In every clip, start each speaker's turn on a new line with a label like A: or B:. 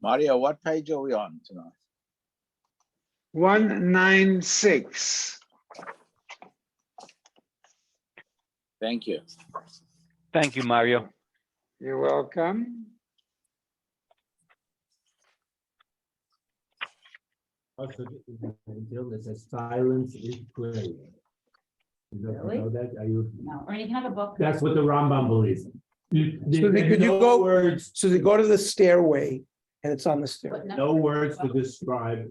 A: Mario, what page are we on tonight?
B: 196.
A: Thank you.
C: Thank you, Mario.
B: You're welcome.
D: Also, until it says silence is prayer.
E: Really?
D: Know that? Are you?
E: No, or you can have a book.
D: That's what the Rambam believes.
F: Could you go words? So they go to the stairway, and it's on the stairway.
E: What
D: No
E: number?
D: words to describe,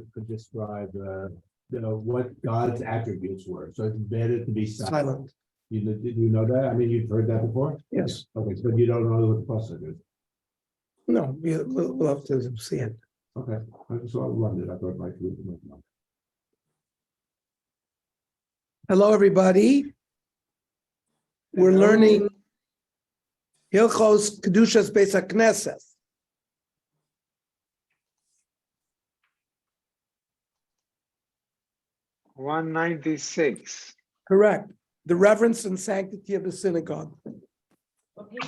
D: what God's attributes were. So it's better to be silent.
F: Silent.
D: Did you know that? I mean, you've heard that before?
F: Yes.
D: Okay, but you don't know what the pasuk is.
F: No, we'll have to see it.
D: Okay, I just saw it run it. I thought it might be.
F: Hello, everybody. We're
B: Hello.
F: learning Hilchos Kedushas Beis HaKnesset.
B: $196.
F: Correct. The reverence and sanctity of the synagogue.
E: Okay.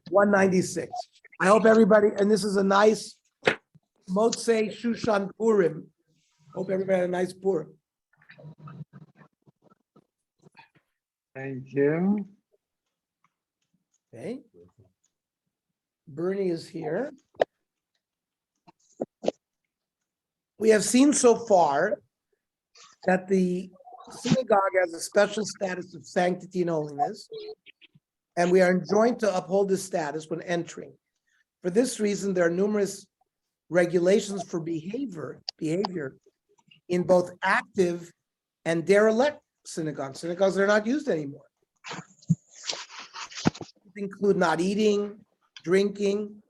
F: 196. I hope everybody, and this is a nice Motzei Shushan Purim. Hope everybody had a nice Purim.
B: Thank you.
F: Okay. Bernie is here. We have seen so far that the synagogue has a special status of sanctity and holiness, and we are enjoined to uphold this status when entering. For this reason, there are numerous regulations for behavior in both active and derelict synagogues. Synagogues that are not used anymore. These include not eating, drinking,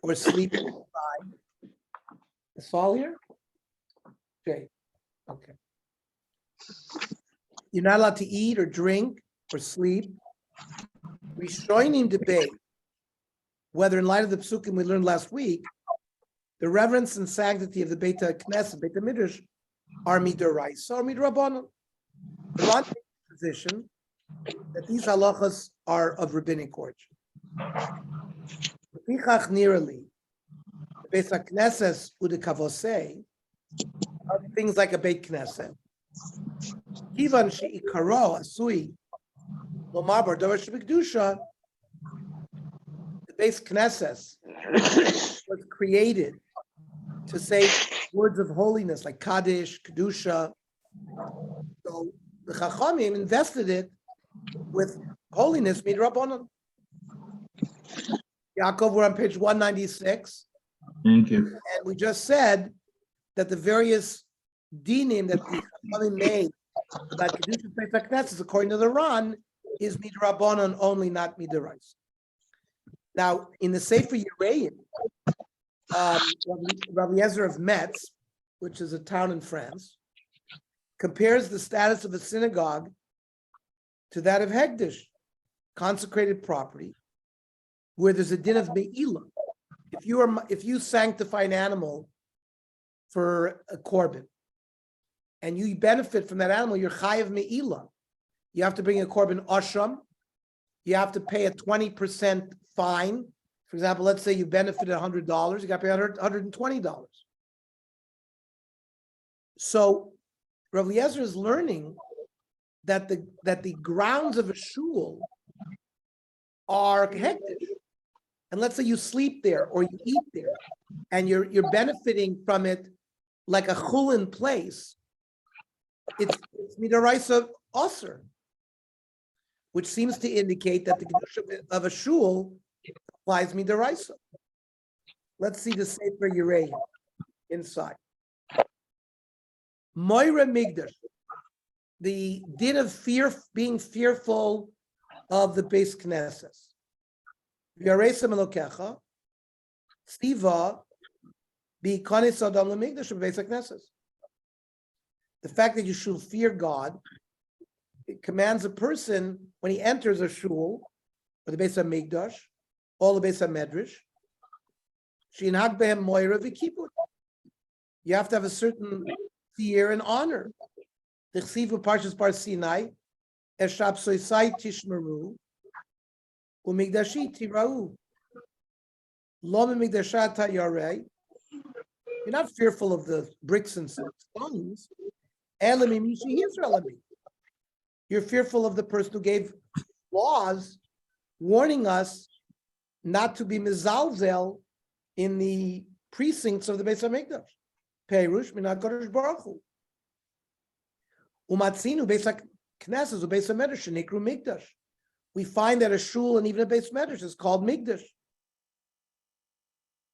F: or sleeping inside. It's all here? Okay. Okay. You're not allowed to eat or drink or sleep. Rishonim debate whether, in light of the psukim we learned last week, the reverence and sanctity of the Beit HaKnesset, Beit HaMidrash, are midoraisa or midrabanan. The Ran position that these halachas are of rabbinic origin. Pichach nirali, the Beit HaKnesset udekavosei are things like a Beit Knesset. Kivan sheikaro asui lomar bar davar shebekdusha. The Beit Knesset was created to say words of holiness like Kaddish, Kedusha. So the Chachamim invested it with holiness, midrabanan. Yaakov, we're on page 196.
A: Thank you.
F: And we just said that the various dinim that the Chachamim made about Kedusha Beit HaKnesset, according to the Ran, is midrabanan only, not midoraisa. Now, in the Sefer Yereim, Rabbi Yezer of Metz, which is a town in France, compares the status of a synagogue to that of Hekdesh, consecrated property, where there's a din of me'ilah. If you sanctify an animal for a korban, and you benefit from that animal, you're chayav me'ilah. You have to bring a korban ashram. You have to pay a 20% fine. For example, let's say you benefited $100, you got to pay $120. So Rav Eliezer is learning that the grounds of a shul are hectic. And let's say you sleep there or you eat there, and you're benefiting from it like a chulin place. It's midaraisa osir, which seems to indicate that the kedusha of a shul applies midaraisa. Let's see the Sefer Yereim inside. Moira Migdash, the din of fear, being fearful of the Beis Knesset. V'yareisem elokecha, Siva, b'kanis adam lemigdash of Beis Knesset. The fact that you should fear God, it commands a person when he enters a shul, or the Beis HaMikdash, or the Beis HaMedrash, shinhag behem moira v'kibud. You have to have a certain fear and honor. The Chsivu Parshas Bar Sinai, Eshab Soisai Tishmeru, Umigdashi Tirau, Lom Migdashat Yarei, You're not fearful of the bricks and stones. Elami mishi Yisraelami. You're fearful of the person who gave laws warning us not to be mizalzel in the precincts of the Beis Hamikdash. Perush minat Kodesh Baruch Hu. Umatzinu Beis HaKnesses uBeis HaMedrash shenikru Mikdash. We find that a shul and even a Beis Medrash is called Mikdash.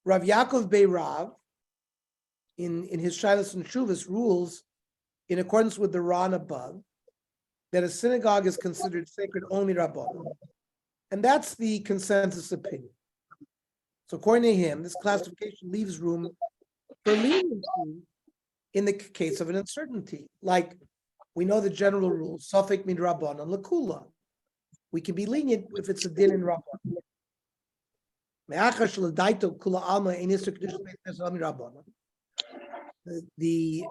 F: Rav Yaakov Beirav, in his Shilas and Shuvas, rules in accordance with the Ran above that a synagogue is considered sacred only Rabbanan. And that's the consensus opinion. So according to him, this classification leaves room for leniency in the case of an uncertainty. Like we know the general rule, Safek min Rabbanan Lakula. We can be lenient if it's a din in Rabbanan. The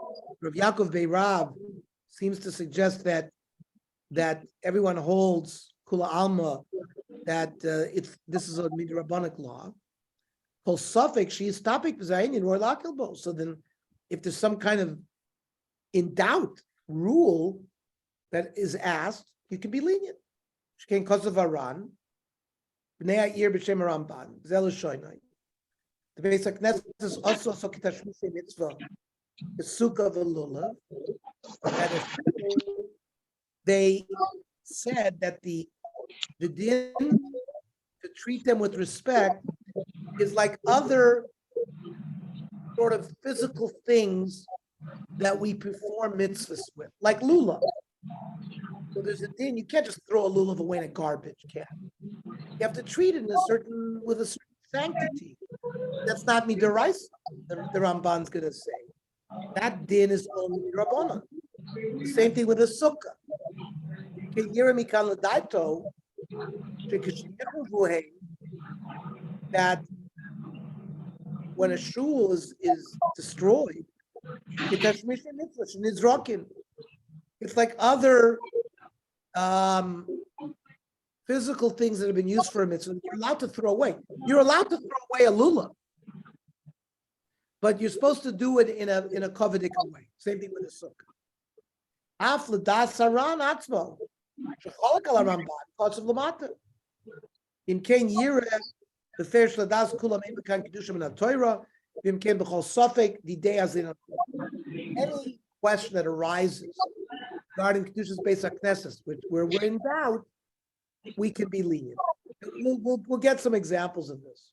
F: Rav Yaakov Beirav seems to suggest that everyone holds Kula Alma, that this is a midrabbanic law. Kol Safek she is topic b'zayin or lakilbo. So then, if there's some kind of in doubt rule that is asked, you can be lenient. Shkein kosav aran, b'nei ha'ir b'shem Ramban zelu shoynai. The Beis HaKnesses is also so kitashmisei mitzvah, the sukkah v'lulav, and if they said that the din to treat them with respect is like other sort of physical things that we perform mitzvahs with, like lulav. So there's a din, you can't just throw a lulav away in a garbage can. You have to treat it with a certain sanctity. That's not midaraisa, the Ramban's gonna say. That din is only Rabbanan. The same thing with a sukkah. That when a shul is destroyed, it's like other physical things that have been used for a mitzvah. You're allowed to throw away. You're allowed to throw away a lulav, but you're supposed to do it in a kovedik way. Same thing with a sukkah. In Kain Yireh, the Ferish Ladas Kulam Ebekan Kedushim in Torah, Vim Kain B'chol Safek, the day as in any question that arises regarding Kedushas Beis HaKnesses, where we're in doubt, we can be lenient. We'll get some examples of this.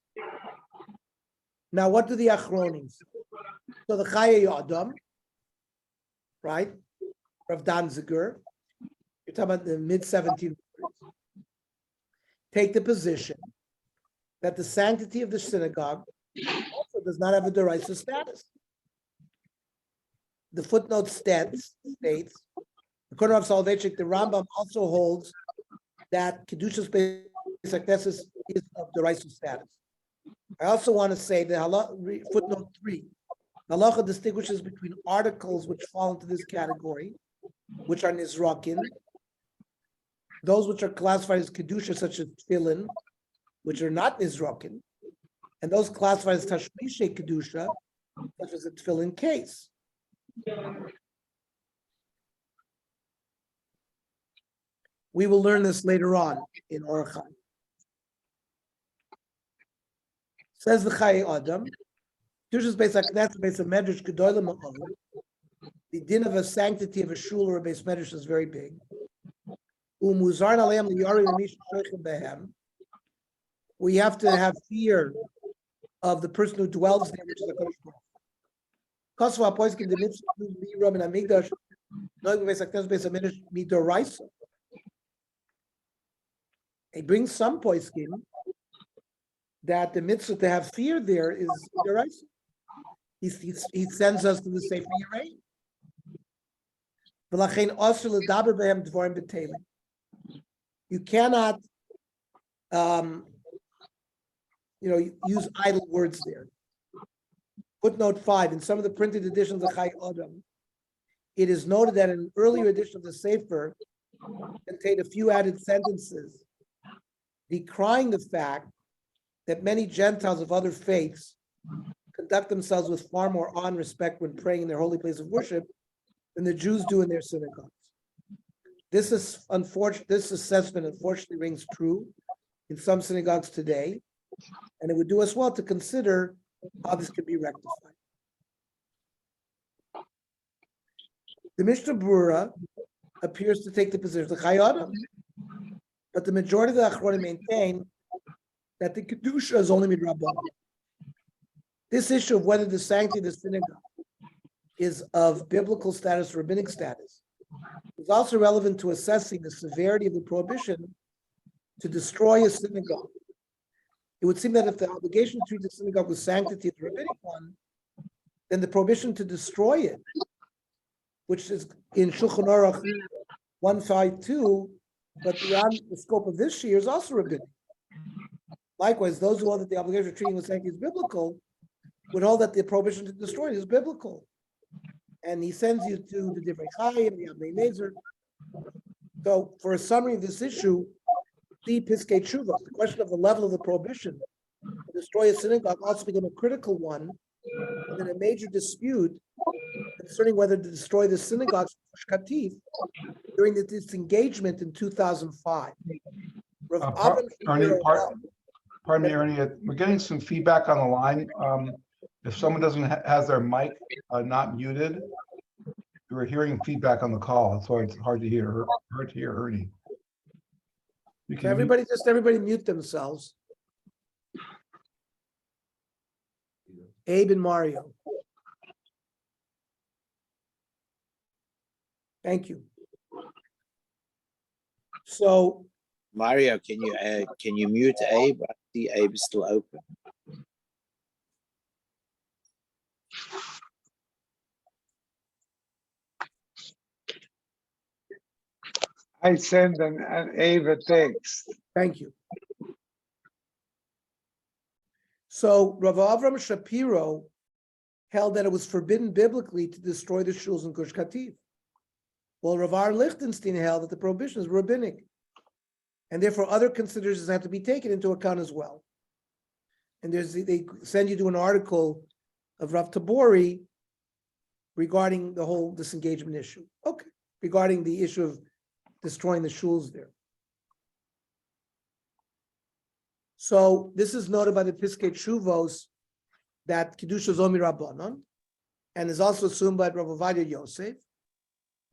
F: Now, what do the Achronim say? So the Chaye Adam, right? Rav Danziger, you're talking about the mid-1700s, take the position that the sanctity of the synagogue also does not have a derisive status. The footnote states, the corner of Soloveitchik, the Rambam also holds that Kedushas Beis HaKnesses is of derisive status. I also want to say that footnote 3, Halacha distinguishes between articles which fall into this category, which are nizrakin, those which are classified as kedusha, such as tefillin, which are not nizrakin, and those classified as tashmishe kedusha, such as a tefillin case. We will learn this later on in Orach Chaim. Says the Chaye Adam, Kedushas Beis HaKnesses, Beis HaMedrash, Gedolah Ma'od. The din of a sanctity of a shul or a Beis Medrash is very big. We have to have fear of the person who dwells there, which is a Kodesh. He brings some poiskim that the mitzvah to have fear there is deraisa. He sends us to the Sefer Yerei. You cannot, use idle words there. Footnote 5, in some of the printed editions of Chai Adam, it is noted that in an earlier edition of the Sefer contained a few added sentences decrying the fact that many Gentiles of other faiths conduct themselves with far more awe and respect when praying in their holy place of worship than the Jews do in their synagogues. This is unfortunate. This assessment unfortunately rings true in some synagogues today, and it would do us well to consider how this could be rectified. The Mishnah Berurah appears to take the position of the Chayei Adam, but the majority of the Achronim maintain that the Kedusha is only M'Rabanan. This issue of whether the sanctity of the synagogue is of biblical status or rabbinic status is also relevant to assessing the severity of the prohibition to destroy a synagogue. It would seem that if the obligation to treat the synagogue with sanctity is the rabbinic one, then the prohibition to destroy it, which is in Shulchan Aruch 152, but beyond the scope of this year, is also rabbinic. Likewise, those who hold that the obligation of treating with sanctity is biblical would hold that the prohibition to destroy it is biblical. And he sends you to the Divrei Chaim, the Abnei Nezer. So for a summary of this issue, the Piskei Teshuvos, the question of the level of the prohibition to destroy a synagogue also became a critical one, and then a major dispute concerning whether to destroy the synagogues Katif during the disengagement in 2005.
G: Ernie, pardon me, Ernie, we're getting some feedback on the line. If someone doesn't has their mic not muted, we're hearing feedback on the call. That's why it's hard to hear Ernie. You can
F: Everybody mute themselves. Abe and Mario. Thank you. So
A: Mario, can you mute Abe? I see Abe is still open.
B: I send an Ava text.
F: thank you. So Rav Avram Shapiro held that it was forbidden biblically to destroy the shuls in Gush Katif. Well, Rav Ar Lichtenstein held that the prohibition is rabbinic, and therefore other considerations have to be taken into account as well. And they send you to an article of Rav Tabori regarding the whole disengagement issue. Okay, regarding the issue of destroying the shuls there. So this is noted by the Piskei Teshuvos that Kedusha is only M'Rabanan, and is also assumed by Rav Ovadia Yosef.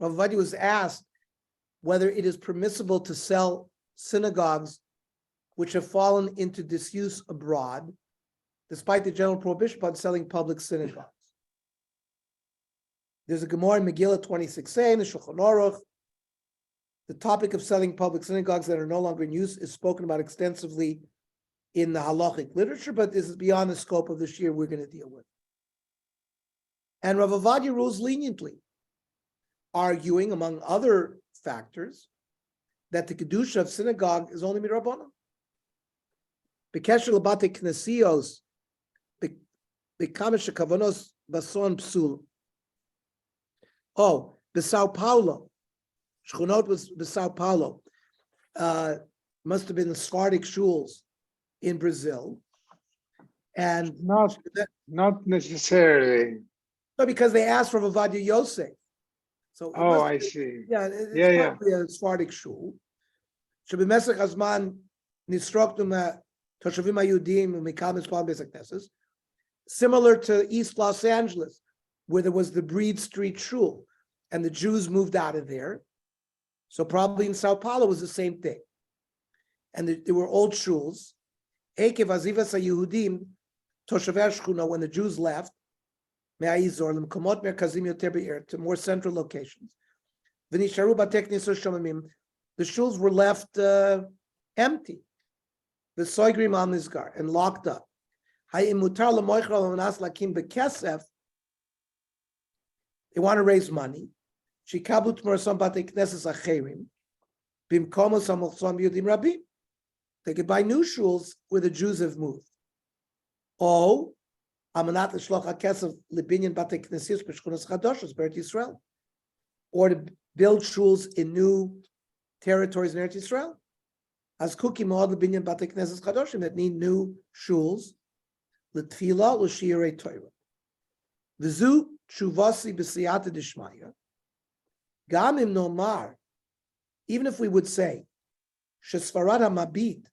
F: Rav Ovadia was asked whether it is permissible to sell synagogues which have fallen into disuse abroad, despite the general prohibition upon selling public synagogues. There's a Gemara in Megillah 26a in the Shulchan Aruch. The topic of selling public synagogues that are no longer in use is spoken about extensively in the halachic literature, but this is beyond the scope of this year we're going to deal with. And Rav Ovadia rules leniently, arguing, among other factors, that the Kedusha of synagogue is only M'Rabanan. B'kesher l'batei knesios, b'kamesh kavanos bason psul. Oh, the Sao Paulo. Shchunot was the Sao Paulo. Must have been the Sephardic shuls in Brazil. And
B: Not necessarily.
F: no, because they asked for Ovadia Yosef. So it
B: Oh,
F: must
B: I
F: be-
B: see.
F: Yeah, it's
B: Yeah.
F: probably a Sephardic shul. Shebimesach Hazman Nisroktum Toshavim Hayudim Mikal Mispal Beis HaKnesses. Similar to East Los Angeles, where there was the Breed Street shul, and the Jews moved out of there. So probably in Sao Paulo was the same thing. And there were old shuls. Ekev Azivas HaYehudim Toshavei Shchuna, when the Jews left, to more central locations. The shuls were left empty. The soigrim al nizgar and locked up. They want to raise money. They could buy new shuls where the Jews have moved. Or or to build shuls in new territories in Eretz Yisrael. As cookie mod lebinyan bate knesses chadoshim that need new shuls l'tfila l'shirei Torah. V'zu tshuvasi b'siyata d'shmaya. Gamim nomar, even if we would say, shesfarad hamabit,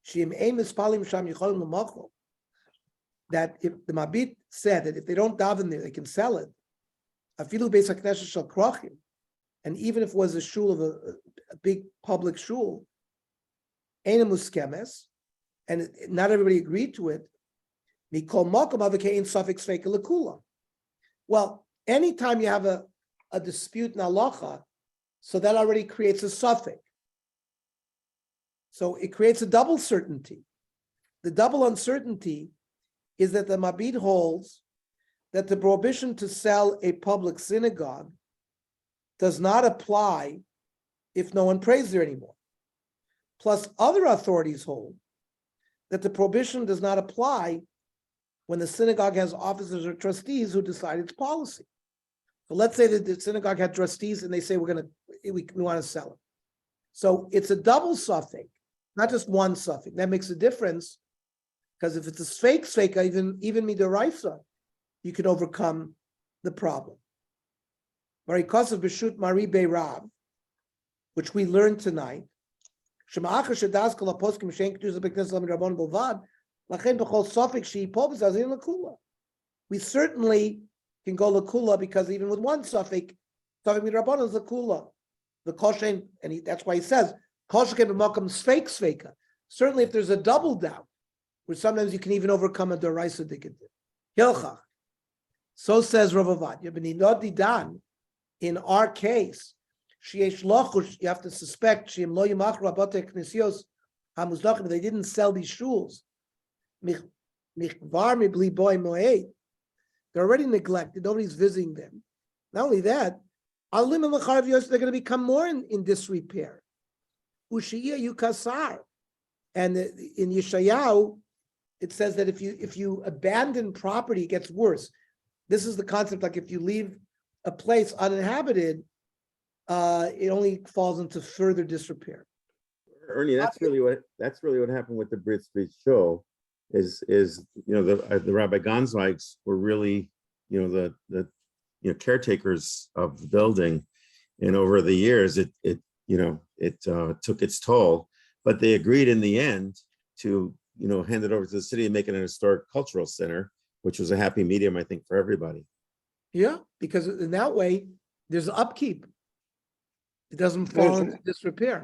F: she'im ein mispalim sham yicholim l'machol, that if the mabit said that if they don't daven there, they can sell it. Afilu beis haknesses shel krochim, and even if it was a shul of a big public shul, ein muskemes, and not everybody agreed to it. Mikol makom avikein suffix fake lekula. Well, anytime you have a dispute in halacha, so that already creates a suffix. So it creates a double certainty. The double uncertainty is that the Mabit holds that the prohibition to sell a public synagogue does not apply if no one prays there anymore. Plus, other authorities hold that the prohibition does not apply when the synagogue has officers or trustees who decide its policy. So let's say that the synagogue had trustees and they say we want to sell it. So it's a double suffix, not just one suffix. That makes a difference because if it's a fake, even midaraisa, you can overcome the problem. Because of B'shut Mari Beirav, which we learned tonight, we certainly can go lakula because even with one suffix, suffix midrabanan is lakula. The koshen, and that's why he says koshen can be makam sfeik sfeika. Certainly, if there's a double doubt, where sometimes you can even overcome a deraisa dikit. Hilchach. So says Rav Avad. In our case, you have to suspect they didn't sell these shuls. They're already neglected. Nobody's visiting them. Not only that, they're going to become more in disrepair. And in Yeshayahu, it says that if you abandon property, it gets worse. This is the concept, like if you leave a place uninhabited, it only falls into further disrepair.
H: Ernie, that's really what happened with the Brit Street show. Is the Rabbi Gonzweigs were really the caretakers of the building, and over the years it took its toll, but they agreed in the end to hand it over to the city and make it an historic cultural center, which was a happy medium, I think, for everybody.
F: Yeah, because in that way there's upkeep. It doesn't fall into disrepair.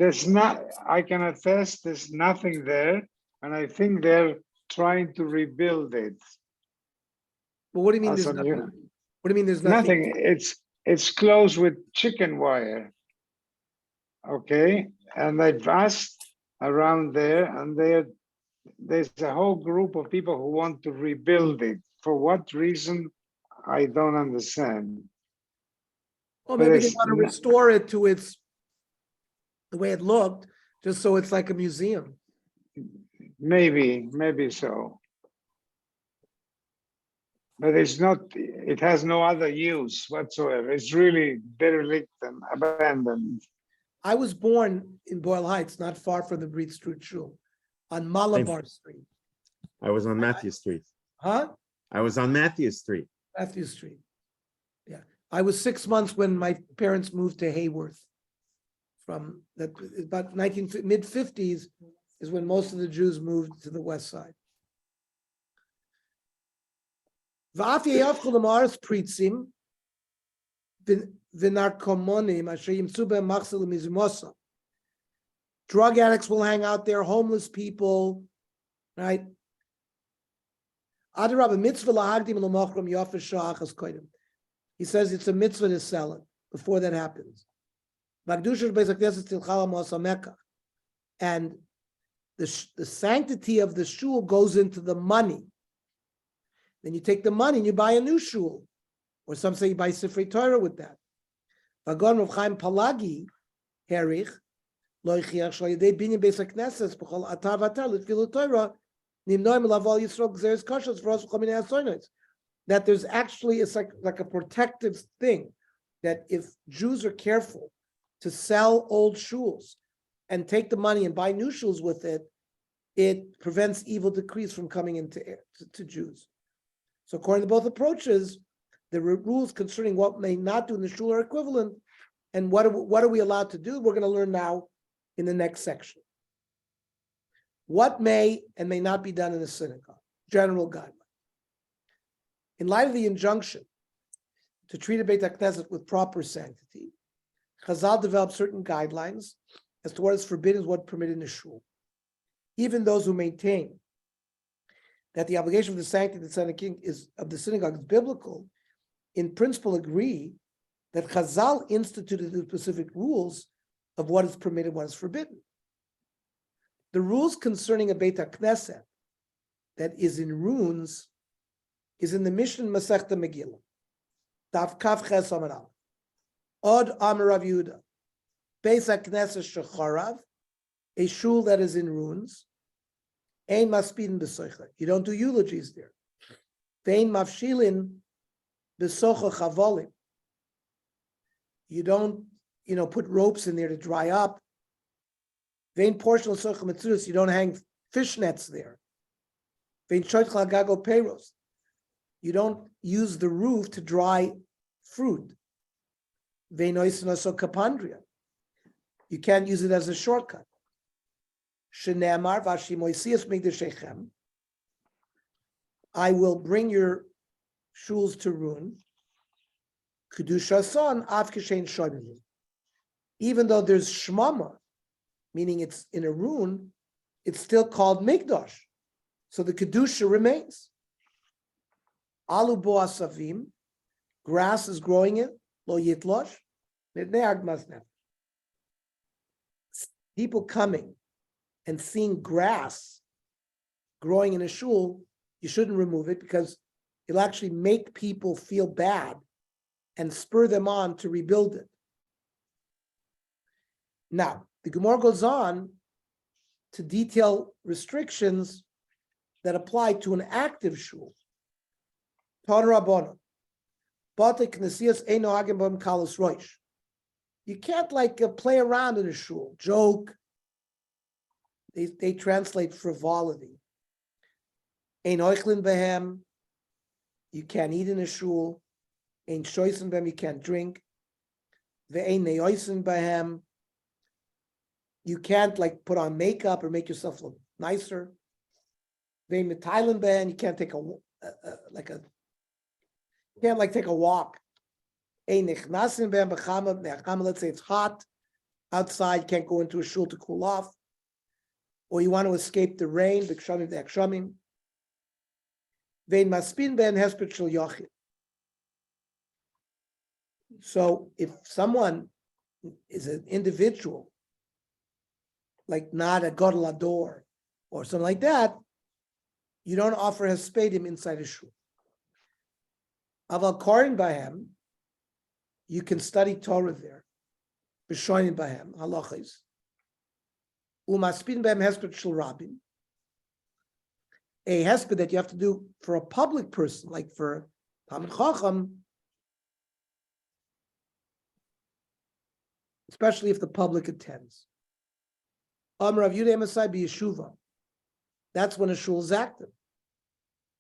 B: I can attest, there's nothing there, and I think they're trying to rebuild it.
F: But what do you mean there's nothing? What do you mean there's nothing?
B: It's closed with chicken wire. Okay, and they've asked around there, and there's a whole group of people who want to rebuild it. For what reason, I don't understand.
F: Well, maybe they want to restore it to the way it looked, just so it's like a museum.
B: Maybe so. But it has no other use whatsoever. It's really derelict and abandoned.
F: I was born in Boyle Heights, not far from the Breed Street Shul, on Malabar Street.
H: I was on Matthew Street.
F: Huh?
H: I was on Matthew Street.
F: Matthew Street. Yeah. I was 6 months when my parents moved to Hayworth. From that, about mid-50s is when most of the Jews moved to the west side. Drug addicts will hang out there, homeless people, right? He says it's a mitzvah to sell it before that happens. And the sanctity of the shul goes into the money. Then you take the money and you buy a new shul. Or some say you buy Sifrei Torah with that. Vagon Rav Chaim Palagi, Herich, Loichiach Shlayidei Binyan Beis HaKnesses, B'chol Atar V'Atar, L'Tfilu Torah, Nimnoim L'Aval Yisrael Gzeres Koshos V'Ros V'Chol Minei Asoynos. That there's actually, it's like a protective thing, that if Jews are careful to sell old shuls and take the money and buy new shuls with it, it prevents evil decrees from coming into to Jews. So according to both approaches, the rules concerning what may not do in the shul are equivalent, and what are we allowed to do? We're going to learn now in the next section. What may and may not be done in the synagogue, general guideline. In light of the injunction to treat a Beit HaKnesset with proper sanctity, Chazal developed certain guidelines as to what is forbidden and what is permitted in the shul. Even those who maintain that the obligation of the sanctity of the synagogue is biblical, in principle agree that Chazal instituted the specific rules of what is permitted and what is forbidden. The rules concerning a Beit HaKnesset that is in ruins is in the Mishnah Masechta Megillah. Daf Kaf Ches Amar Aleph. Od Amar Rav Yehuda. Beit HaKnesset Shecharav, a shul that is in ruins. Ein maspidin b'soicha. You don't do eulogies there. Vein mafshilin b'socha chavolim. You don't, put ropes in there to dry up. Vein portion l'socha mitzurus. You don't hang fish nets there. Vein shoyt gago peiros. You don't use the roof to dry fruit. Vein oisin oso kapandria. You can't use it as a shortcut. Shenemar v'ashimoisias migdashechem. I will bring your shuls to ruin. Kedushason av kishein shoyim. Even though there's shmama, meaning it's in a ruin, it's still called migdash. So the kedusha remains. Alu bo asavim, grass is growing in lo yitlosh. People coming and seeing grass growing in a shul, you shouldn't remove it because it'll actually make people feel bad and spur them on to rebuild it. Now, the Gemara goes on to detail restrictions that apply to an active shul. You can't play around in a shul, joke. They translate frivolity. Ein oichlin behem, you can't eat in a shul. Ein shoysen behem, you can't drink. Ve'ein neoisen behem, you can't put on makeup or make yourself look nicer. Ve'ein metailen behem, you can't take take a walk. Ein nechnasin behem b'chama, let's say it's hot outside, you can't go into a shul to cool off. Or you want to escape the rain, the kshamim. Vein maspin ben hesped shel yachid. So if someone is an individual, not a gadol ador or something like that, you don't offer hespedim inside a shul. Aval korin bahem, you can study Torah there. B'shonim bahem halachos. Umaspin behem hesped shel rabim. A hesped that you have to do for a public person, like for Talmid Chacham, especially if the public attends. Amar Rav Yehuda Emasai b'yeshuva. That's when a shul is active.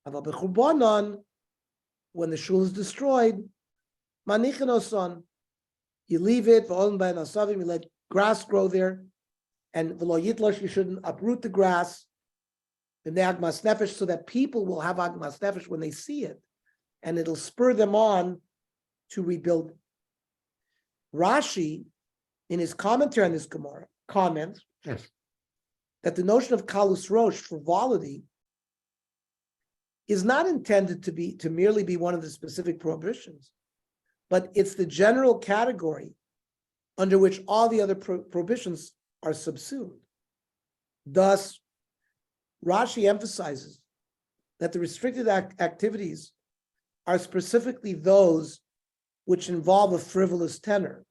F: Aval b'churbanan, when the shul is destroyed, manichin oson, you leave it, v'olim b'en asavim, you let grass grow there, and v'lo yitlosh, you shouldn't uproot the grass, the agmas nefesh, so that people will have agmas nefesh when they see it, and it'll spur them on to rebuild. Rashi, in his commentary on this Gemara, comments that the notion of kalus rosh, frivolity, is not intended to merely be one of the specific prohibitions, but it's the general category under which all the other prohibitions are subsumed. Thus, Rashi emphasizes that the restricted activities are specifically those which involve a frivolous tenor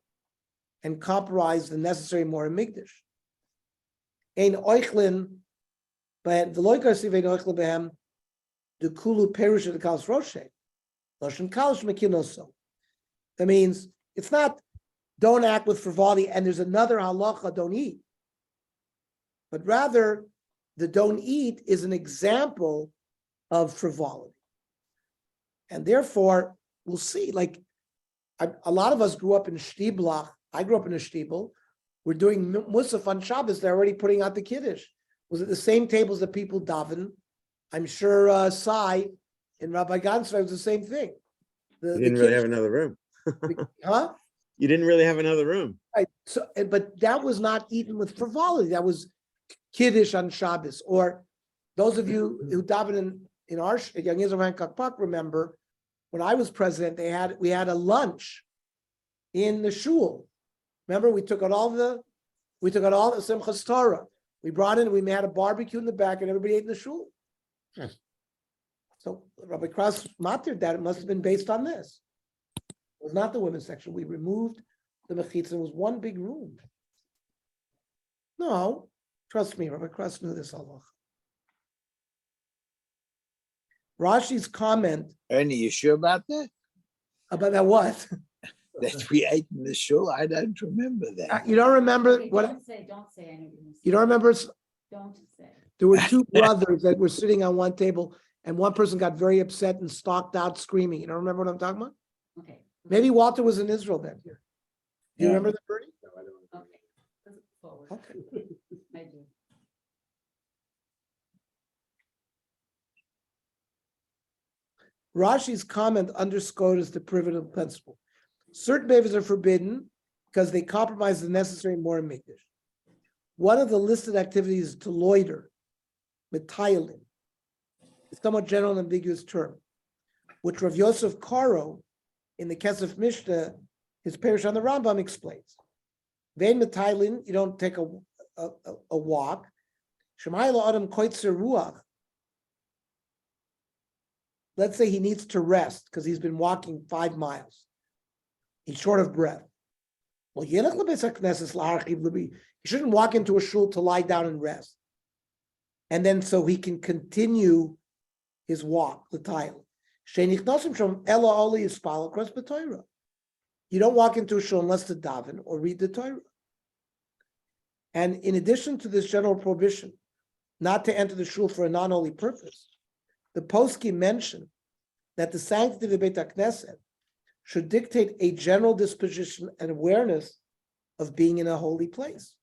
F: and compromise the necessary Moreh Mikdash. Ein oichlin, but v'lo ykarsiv ein oichlin behem the kulu perush of the kalos roshe loshen kalish mekinoso. That means it's not don't act with frivolity and there's another halacha, don't eat, but rather the don't eat is an example of frivolity. And therefore, we'll see, like, a lot of us grew up in Shtiblach. I grew up in a Shtibel. We're doing Musaf on Shabbos. They're already putting out the Kiddush. Was it the same tables that people daven? I'm sure Sai and Rabbi Gansai was the same thing.
H: You didn't really have another room.
F: Huh?
H: You didn't really have another room.
F: Right. So, but that was not eaten with frivolity. That was Kiddush on Shabbos. Or those of you who daven in our Young Israel Hancock Park remember when I was president, we had a lunch in the shul. Remember, we took out all the Simchas Torah. We brought in, we had a barbecue in the back, and everybody ate in the shul.
H: Yes.
F: So Rabbi Krauss mattered that it must have been based on this. It was not the women's section. We removed the mechitza. It was one big room. No, trust me, Rabbi Krauss knew this Allah. Rashi's comment
A: Ernie, you sure about that?
F: about that what?
A: That we ate in the shul? I don't remember that.
F: You don't remember
E: Okay,
F: what?
E: Don't say, I know what you're gonna say.
F: You don't remember?
E: Don't say.
F: There were two brothers that were sitting on one table, and one person got very upset and stalked out screaming. You don't remember what I'm talking about?
E: Okay.
F: Maybe Walter was in Israel that year. Do you
A: Yeah.
F: remember that, Bernie?
E: Okay. Let's forward.
F: Okay.
E: I do.
F: Rashi's comment underscores the privative principle. Certain behaviors are forbidden because they compromise the necessary moral mikdash. One of the listed activities is to loiter, metaylim, a somewhat general and ambiguous term, which Rav Yosef Karo in the Kesef Mishnah, his parish on the Rambam, explains. Vein metaylim, you don't take a walk. Shemayla adam koitzer ruach. Let's say he needs to rest because he's been walking 5 miles. He's short of breath. Well, he shouldn't walk into a shul to lie down and rest. And then so he can continue his walk, the tile. You don't walk into a shul unless to daven or read the Torah. And in addition to this general prohibition not to enter the shul for a non-holy purpose, the poskim mentioned that the sanctity of the Beit HaKnesset should dictate a general disposition and awareness of being in a holy place.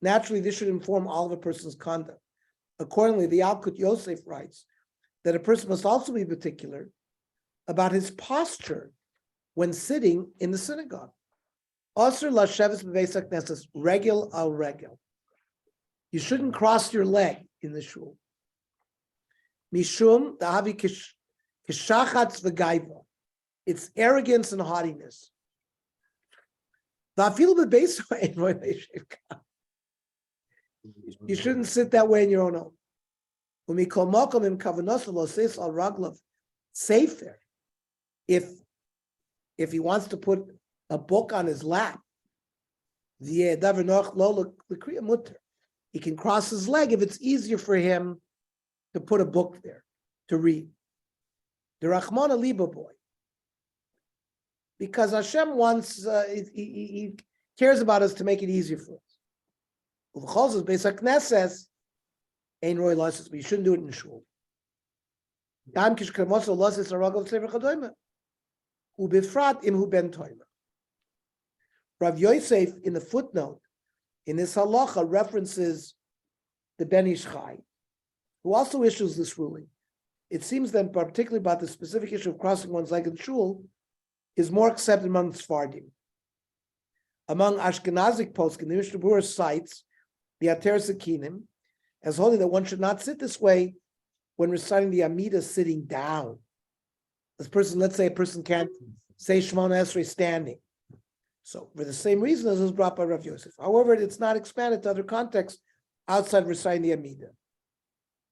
F: Naturally, this should inform all of a person's conduct. Accordingly, the Yalkut Yosef writes that a person must also be particular about his posture when sitting in the synagogue. Asr lasheves b'beis HaKnesset, regel al regel. You shouldn't cross your leg in the shul. Mishum da'avi kishachatz v'gaiva. It's arrogance and haughtiness. You shouldn't sit that way in your own home. Safer. If he wants to put a book on his lap, he can cross his leg if it's easier for him to put a book there to read. The Rachmana Liba boy. Because Hashem wants, he cares about us to make it easier for us. But you shouldn't do it in shul. Rav Yosef, in the footnote, in this halacha, references the Ben Ish Chai, who also issues this ruling. It seems that particularly about the specific issue of crossing one's leg in shul is more accepted among Sfardim. Among Ashkenazic poskim, the Mishnah Berurah cites the Ater Sakinim as holding that one should not sit this way when reciting the Amida sitting down. Let's say a person can't say Shemona Esrei standing. So for the same reason as was brought by Rav Yosef. However, it's not expanded to other contexts outside reciting the Amida.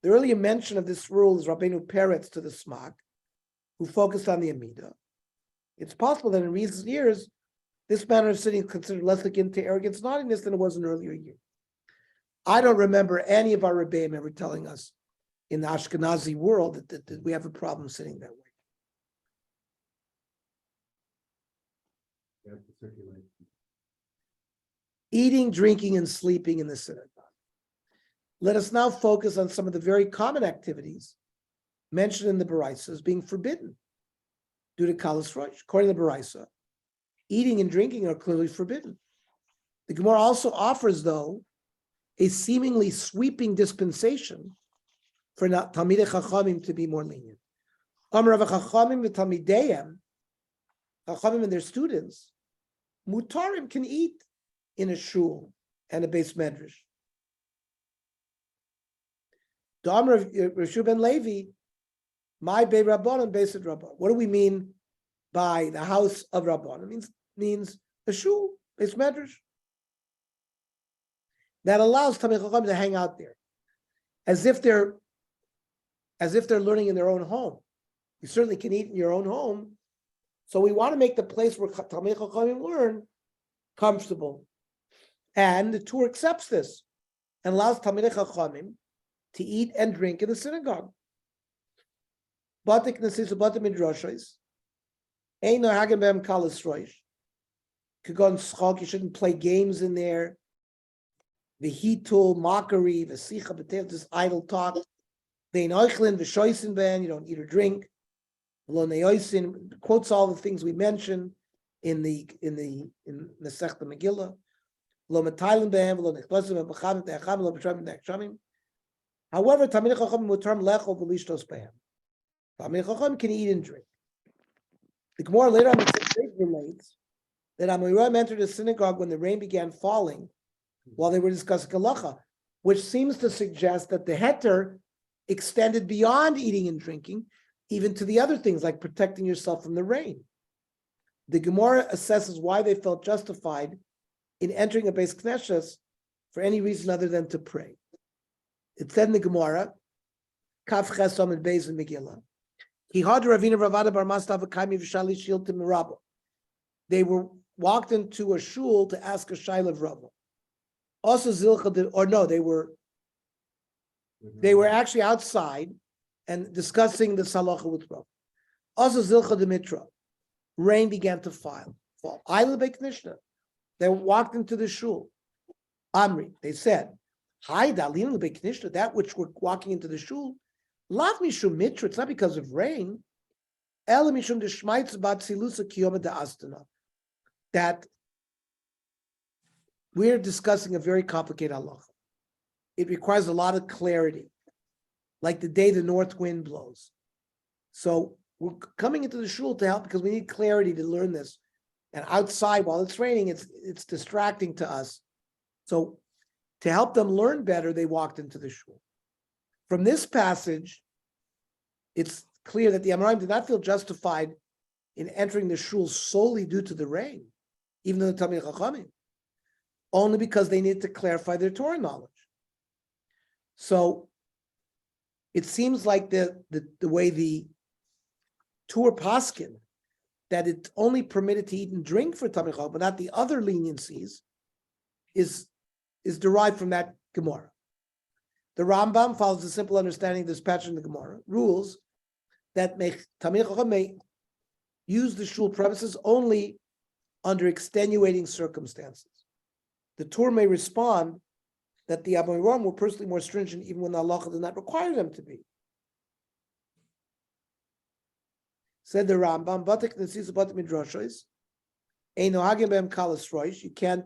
F: The earlier mention of this rule is Rabbeinu Peretz to the Smak, who focused on the Amida. It's possible that in recent years, this manner of sitting is considered less akin to arrogance and naughtiness than it was in earlier years. I don't remember any of our Rebbeim ever telling us in the Ashkenazi world that we have a problem sitting that way. Eating, drinking, and sleeping in the synagogue. Let us now focus on some of the very common activities mentioned in the Baraisa as being forbidden due to Kalas Rosh. According to the Baraisa, eating and drinking are clearly forbidden. The Gemara also offers, though, a seemingly sweeping dispensation for Talmidei Chachamim to be more lenient. Amar Rav Chachamim v'Talmideihem, Chachamim and their students, Mutarim can eat in a shul and a base medrash. The Amar of Rishu ben Levi, my Beit Rabbanan, Beis Rabbanan. What do we mean by the house of Rabbanan? It means a shul, base medrash. That allows Talmidei Chachamim to hang out there, as if they're learning in their own home. You certainly can eat in your own home, so we want to make the place where Talmidei Chachamim learn comfortable, and the Torah accepts this and allows Talmidei Chachamim to eat and drink in the synagogue. Batik nesis ubatim midrashos, ein nohagim behem kalas rosh. Kagon schok, you shouldn't play games in there. V'hitul, mockery, v'sicha b'tev, this idle talk. Vein oichlin v'shoisin ben, you don't eat or drink. Lo neoisin, quotes all the things we mentioned in the Sechta Megillah. Lo metailin ben, lo nechlosim b'chavim te'acham, lo b'shavim te'achshamim. However, Talmidei Chachamim mutarm lechol v'lishtos behem. Talmidei Chachamim can eat and drink. The Gemara later on the same page relates that Amiram entered a synagogue when the rain began falling while they were discussing halacha, which seems to suggest that the heter extended beyond eating and drinking, even to the other things like protecting yourself from the rain. The Gemara assesses why they felt justified in entering a Beis Knesses for any reason other than to pray. It said in the Gemara, Kaf Chesom and Beis and Megillah, they were walked into a shul to ask a shaila of Rava. Also Zilcha did, or no, they were actually outside and discussing the salacha with Rava. Also Zilcha de Mitra, rain began to fall. Island Beit Knishna, they walked into the shul. Amri, they said, Hi, Dalin Beit Knishna, that which we're walking into the shul, Lav Mishum Mitra, it's not because of rain. El Mishum de Shmaitz Bat Silusa Kiyoma de Astana. That we're discussing a very complicated halacha. It requires a lot of clarity, like the day the north wind blows. So we're coming into the shul to help because we need clarity to learn this. And outside, while it's raining, it's distracting to us. So to help them learn better, they walked into the shul. From this passage, it's clear that the Amoraim did not feel justified in entering the shul solely due to the rain, even though the Talmidei Chachamim, only because they needed to clarify their Torah knowledge. So it seems like the way the Torah paskin, that it's only permitted to eat and drink for Talmidei Chachamim, but not the other leniencies, is derived from that Gemara. The Rambam follows the simple understanding of this passage in the Gemara, rules that Talmidei Chachamim may use the shul premises only under extenuating circumstances. The Torah may respond that the Amoraim were personally more stringent even when the halacha does not require them to be. Said the Rambam, Batik nesis ubatim midrashos, ein nohagim behem kalas rosh, you can't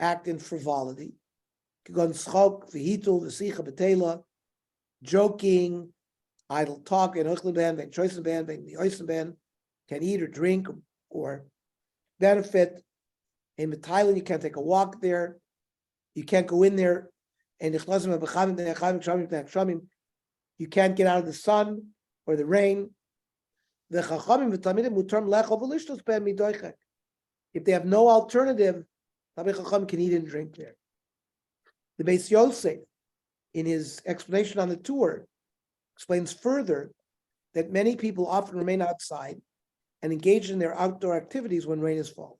F: act in frivolity. Kagon schok, v'hitul, v'sicha b'tela, joking, idle talk, and ochlin ben, ben choice ben, ben the ben, can eat or drink or benefit. In Thailand, you can't take a walk there. You can't go in there. And you can't get out of the sun or the rain. If they have no alternative, Talmidei Chachamim can eat and drink there. The Beis Yosef, in his explanation on the tour, explains further that many people often remain outside and engage in their outdoor activities when rain is falling.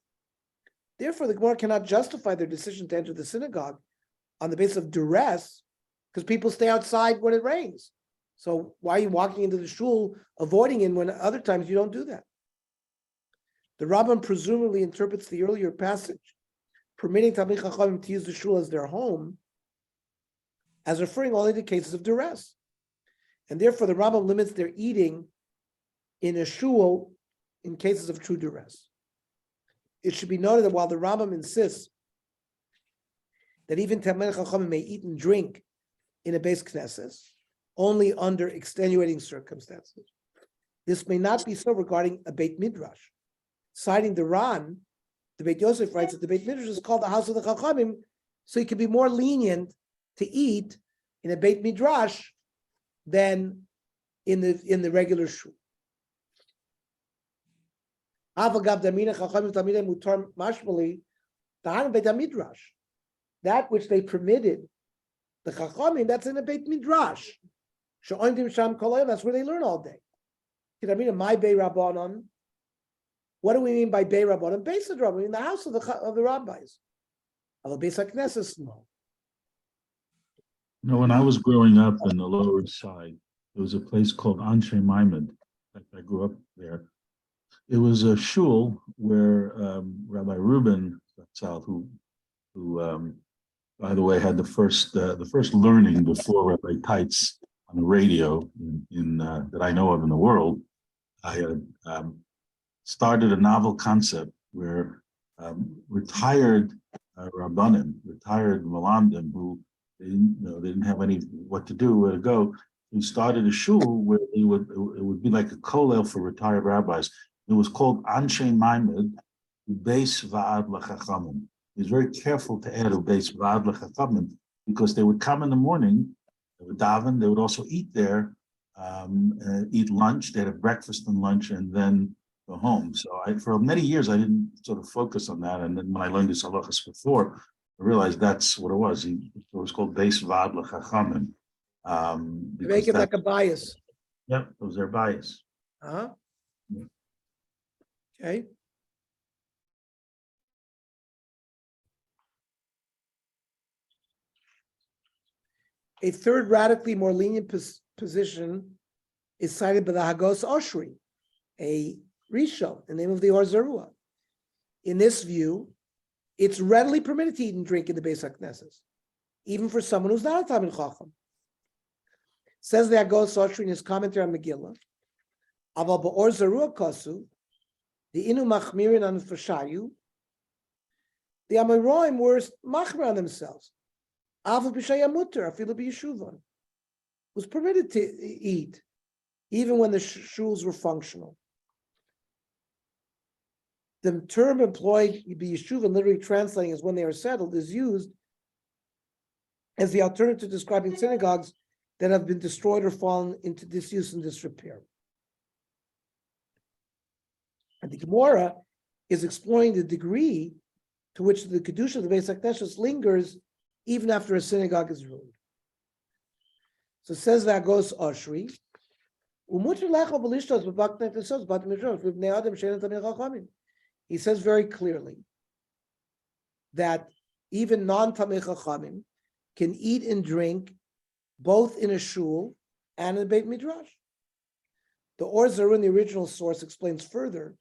F: Therefore, the Gemara cannot justify their decision to enter the synagogue on the basis of duress, because people stay outside when it rains. So why are you walking into the shul, avoiding it when other times you don't do that? The Rambam presumably interprets the earlier passage, permitting Talmidei Chachamim to use the shul as their home, as referring only to cases of duress. And therefore, the Rambam limits their eating in a shul in cases of true duress. It should be noted that while the Rambam insists that even Talmidei Chachamim may eat and drink in a Beis Knesset only under extenuating circumstances, this may not be so regarding a Beit Midrash. Citing the Ran, the Beit Yosef writes that the Beit Midrash is called the house of the Chachamim, so he can be more lenient to eat in a Beit Midrash than in the regular shul. That which they permitted, the Chachamim, that's in a Beit Midrash. That's where they learn all day. My Bei Rabbanon. What do we mean by Bei Rabbanon? Beis Rabbanon, in the house of the rabbis. Of Beis HaKnesses, no.
I: When I was growing up in the Lower East Side, there was a place called Anshe Maimon. In fact, I grew up there. It was a shul where Rabbi Reuben Zatzal, who by the way, had the first learning before Rabbi Teitz on the radio in that I know of in the world. I had started a novel concept where retired Rabbanim, retired Malandim, who they didn't have what to do, where to go. We started a shul where it would be like a kollel for retired rabbis. It was called Anshe Maimon Ubeis Va'ad L'Chachamim. He was very careful to add Ubeis Va'ad L'Chachamim because they would come in the morning, they would daven, they would also eat there, eat lunch, they'd have breakfast and lunch, and then go home. So for many years, I didn't sort of focus on that. And then when I learned this halachas before, I realized that's what it was. It was called Beis Va'ad L'Chachamim.
F: Make it like a bias.
I: Yep, it was their bias.
F: Uh-huh.
I: Yeah.
F: Okay. A third radically more lenient position is cited by the Hagos Oshri, a Rishon, the name of the Or Zarua. In this view, it's readily permitted to eat and drink in the Beis HaKnesses, even for someone who's not a Talmid Chacham. Says the Hagos Oshri in his commentary on Megillah, Aval ba'or Zarua kosu, the inu machmirin on fashayu, the Amoraim were machmir on themselves. Aval b'shayamuter, afilu b'yeshuvon, was permitted to eat, even when the shuls were functional. The term employed b'yeshuvon, literally translating as when they are settled, is used as the alternative to describing synagogues that have been destroyed or fallen into disuse and disrepair. And the Gemara is exploring the degree to which the Kedusha of the Beis HaKnesses lingers even after a synagogue is ruined. So says the Hagos Oshri, he says very clearly that even non-Tamei Chachamim can eat and drink both in a shul and in a Beit Midrash. The Or Zarua in the original source explains further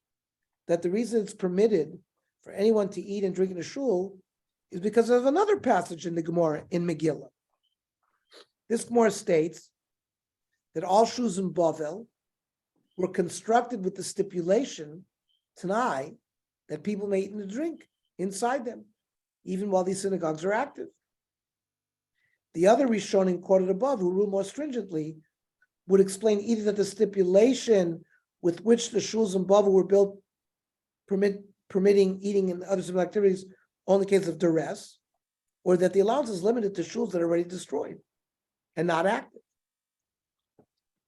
F: that the reason it's permitted for anyone to eat and drink in a shul is because of another passage in the Gemara in Megillah. This Gemara states that all shuls in Bavel were constructed with the stipulation, Tanai, that people may eat and drink inside them, even while these synagogues are active. The other Rishonim quoted above, who rule more stringently, would explain either that the stipulation with which the shuls in Bavel were built permitting eating and other similar activities only in case of duress, or that the allowance is limited to shuls that are already destroyed and not active.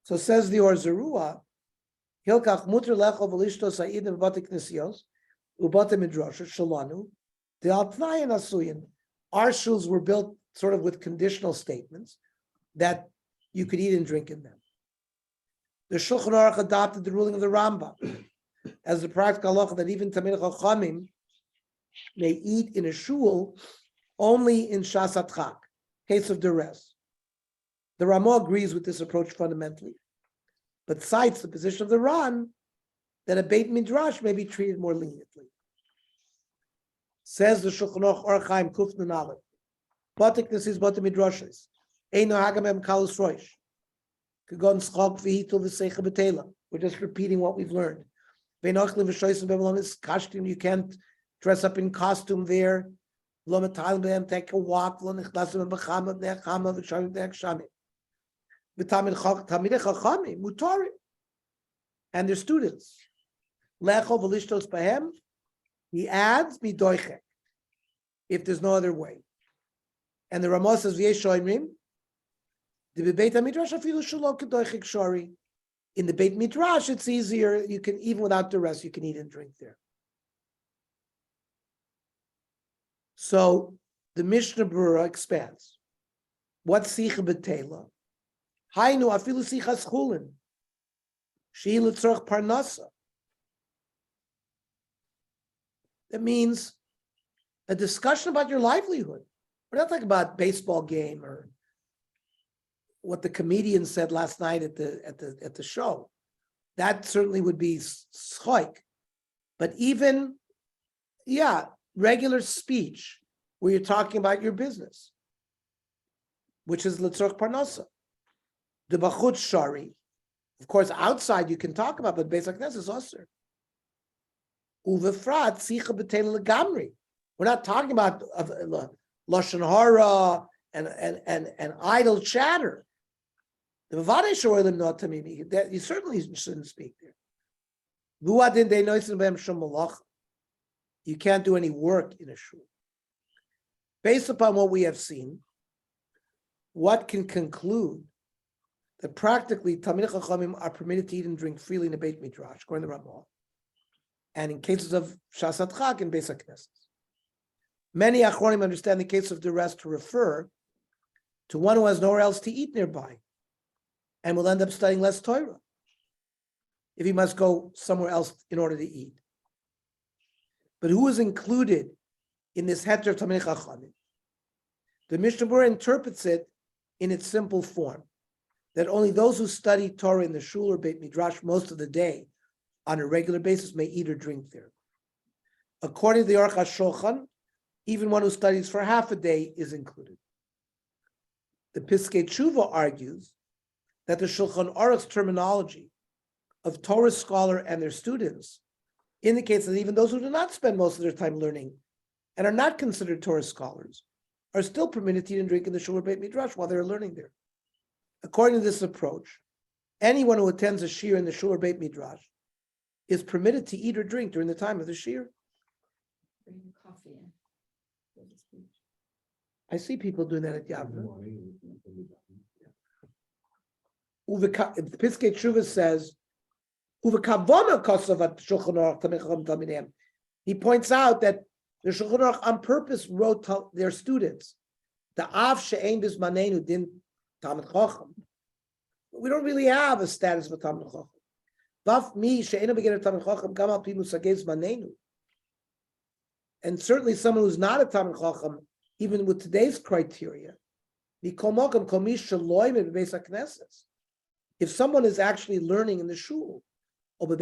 F: So says the Or Zarua, Hilkach muter lecho v'lishto sa'idim v'bate knesios u'bate midrashos shalanu de'al tnayin asuyin. Our shuls were built sort of with conditional statements that you could eat and drink in them. The Shulchan Aruch adopted the ruling of the Rambam as the practical halacha that even Talmidei Chachamim may eat in a shul only in Shas Hatchak, case of duress. The Ramah agrees with this approach fundamentally, but cites the position of the Ran that a Beit Midrash may be treated more leniently. Says the Shulchan Aruch Orach Chaim Kuf Nun Aleph, Batik Nesis Bate Midrashes, Ein no hagamem kalus roish. Kagon schok v'hitul v'seicha b'tela. We're just repeating what we've learned. Vein ochlim v'shoysim b'malonis costume. You can't dress up in costume there. Lo metal b'hem, take a walk. Lo nichnasim b'chama b'nei chama v'shamim b'nei chshamim. V'tamid tamidei chachamim mutarim. And their students. Lecho v'lishtos b'hem. He adds midoichek. If there's no other way. And the Ramah says v'yesh shoymrim. The Beit HaMidrash afilu shelo kedoichek shori. In the Beit Midrash, it's easier. You can, even without duress, you can eat and drink there. So the Mishnah Berurah expands. What's Sicha B'Tela? Hainu afilu Sichas Chulin. Shehi l'tzorach parnasa. That means a discussion about your livelihood. We're not talking about baseball game or what the comedian said last night at the show. That certainly would be schoik. But even, regular speech where you're talking about your business, which is l'tzorach parnasa. The bachut shari, of course, outside you can talk about, but basic this is osir. Uvefrat sicha b'tein legamri. We're not talking about lashon hara and idle chatter. The v'vadei shorelim not tamimi. That you certainly shouldn't speak there. Luadin de noisim b'hem shum malach. You can't do any work in a shul. Based upon what we have seen, what can conclude that practically Talmidei Chachamim are permitted to eat and drink freely in the Beit Midrash, according to Ramah, and in cases of Shasat Chag and Beis HaKnesses. Many Achronim understand the case of duress to refer to one who has nowhere else to eat nearby and will end up studying less Torah if he must go somewhere else in order to eat. But who is included in this heter of Talmidei Chachamim? The Mishnah Berurah interprets it in its simple form, that only those who study Torah in the shul or Beit Midrash most of the day on a regular basis may eat or drink there. According to the Aruch HaShulchan, even one who studies for half a day is included. The Piskei Tshuva argues that the Shulchan Aruch's terminology of Torah scholar and their students indicates that even those who do not spend most of their time learning and are not considered Torah scholars are still permitted to eat and drink in the shul or Beit Midrash while they're learning there. According to this approach, anyone who attends a shir in the shul or Beit Midrash is permitted to eat or drink during the time of the shir.
E: Bring coffee in. for the speech.
F: I see people doing that at Yavna. The Piskei Tshuva says, he points out that the Shulchan Aruch on purpose wrote to their students, the Av she'ein bismanenu din Talmid Chacham. We don't really have a status of a Talmid Chacham. Vaf mi she'einu beginner Talmid Chacham gam al pi musagei zmanenu. And certainly someone who's not a Talmid Chacham, even with today's criteria, if someone is actually learning in the shul, he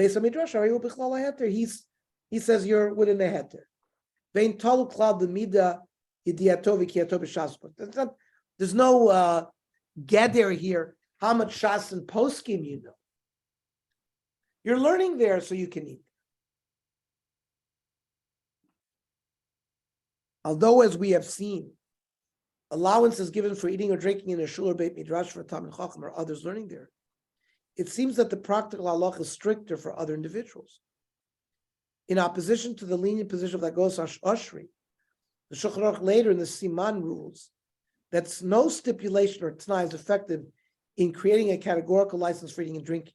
F: says you're within the heter. There's no geder here, how much shas and poskim you know. You're learning there so you can eat. Although, as we have seen, allowance is given for eating or drinking in a shul or Beit Midrash for Talmid Chacham or others learning there, it seems that the practical halacha is stricter for other individuals. In opposition to the lenient position of the Gos Ashri, the Shulchan Aruch later in the Siman rules that no stipulation or t'nai is effective in creating a categorical license for eating and drinking.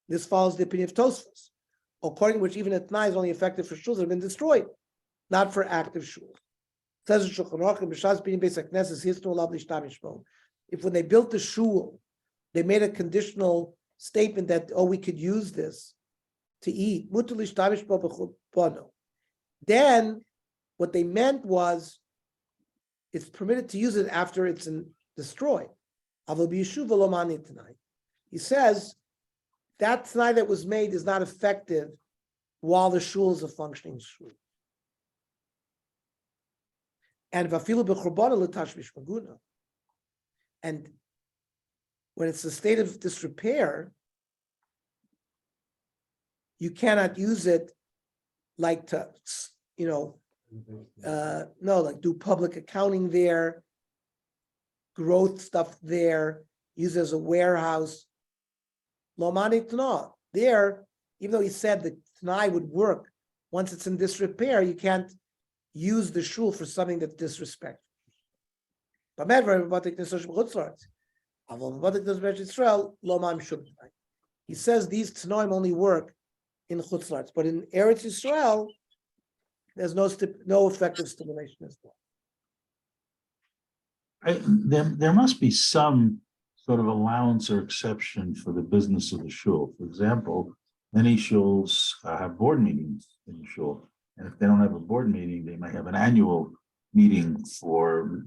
F: This follows the opinion of Tosfos, according to which even a t'nai is only effective for shuls that have been destroyed, not for active shuls. Says the Shulchan Aruch, if when they built the shul, they made a conditional statement that, we could use this to eat. Then what they meant was it's permitted to use it after it's destroyed. He says that t'nai that was made is not effective while the shul is a functioning shul. And And when it's a state of disrepair, you cannot use it like to, no, like do public accounting there, growth stuff there, use it as a warehouse. Lomani Tana, there, even though he said that Tanai would work, once it's in disrepair, you can't use the shul for something that's disrespectful. But he says these Tanoim only work in Chutzlarts, but in Eretz Yisrael, there's no effective stimulation as well.
I: There must be some sort of allowance or exception for the business of the shul. For example, many shuls have board meetings in the shul. And if they don't have a board meeting, they might have an annual meeting for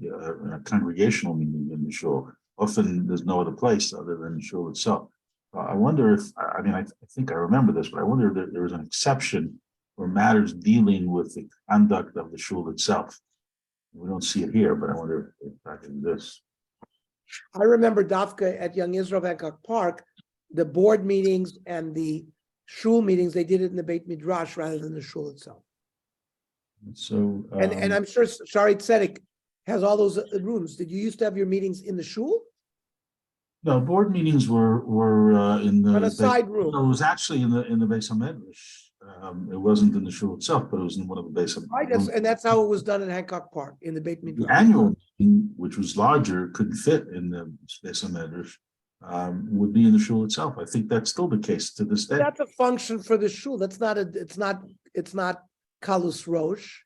I: a congregational meeting in the shul. Often there's no other place other than the shul itself. I wonder if, I think I remember this, but I wonder if there was an exception for matters dealing with the conduct of the shul itself. We don't see it here, but I wonder if that can this.
F: I remember Dafka at Young Israel Hancock Park, the board meetings and the shul meetings, they did it in the Beit Midrash rather than the shul itself.
I: So
F: And I'm sure Shari Tzedek has all those rooms. Did you used to have your meetings in the shul?
I: no, board meetings were in the
F: On a side room.
I: No, it was actually in the Beis HaMedrash. It wasn't in the shul itself, but it was in one of the Beis HaMedrash.
F: And that's how it was done in Hancock Park in the Beit
I: The
F: Midrash.
I: annual meeting, which was larger, couldn't fit in the Beis HaMedrash, would be in the shul itself. I think that's still the case to this day.
F: That's a function for the shul. It's not Kalus Rosh.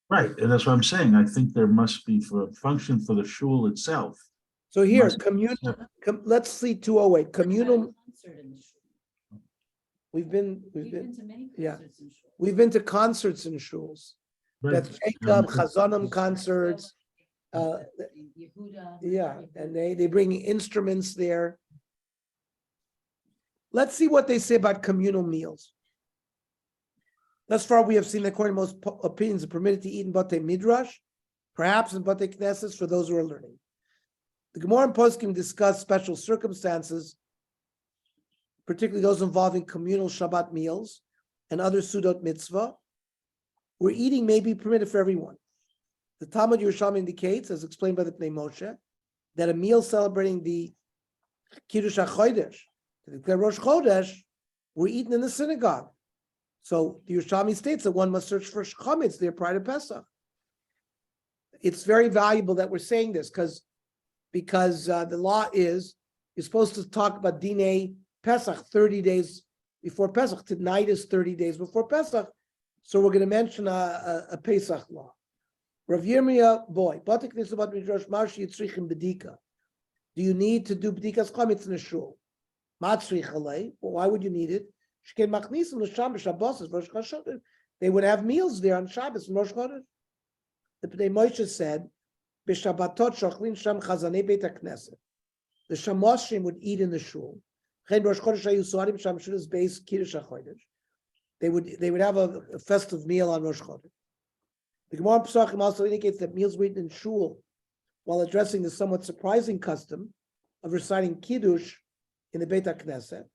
I: Right, and that's what I'm saying. I think there must be for a function for the shul itself.
F: So here,
I: Must-
F: let's see 208, communal,
E: Concert in the shul.
F: we've been,
E: We've been to many
F: yeah.
E: concerts in shul.
F: we've been to concerts in shuls. That's Jacob, Chazanim concerts.
E: Yehuda.
F: Yeah, and they bring instruments there. Let's see what they say about communal meals. Thus far, we have seen that according to most opinions are permitted to eat in Batei Midrash, perhaps in Batei Knesses for those who are learning. The Gemara and Poskim discuss special circumstances, particularly those involving communal Shabbat meals and other Sudot Mitzvah, where eating may be permitted for everyone. The Talmud Yerushalmi indicates, as explained by the Pnei Moshe, that a meal celebrating the Kiddush HaChodesh, the Rosh Chodesh, were eaten in the synagogue. So the Yerushalmi states that one must search for chametz there prior to Pesach. It's very valuable that we're saying this because the law is you're supposed to talk about Dinei Pesach 30 days before Pesach. Tonight is 30 days before Pesach. So we're going to mention a Pesach law. Rav Yirmiyah, boy, do you need to do b'dikas chametz in the shul? Well, why would you need it? They would have meals there on Shabbos and Rosh Chodesh. The Pnei Moshe said, "B'Shabbatot shochlin sham chazanei Beit HaKnesset." The Shamoshim would eat in the shul. Chen Rosh Chodesh hayu soarim sham shulas beis Kiddush HaChodesh. They would have a festive meal on Rosh Chodesh. The Gemara Pesachim also indicates that meals were eaten in shul while addressing the somewhat surprising custom of reciting Kiddush in the Beit HaKnesset.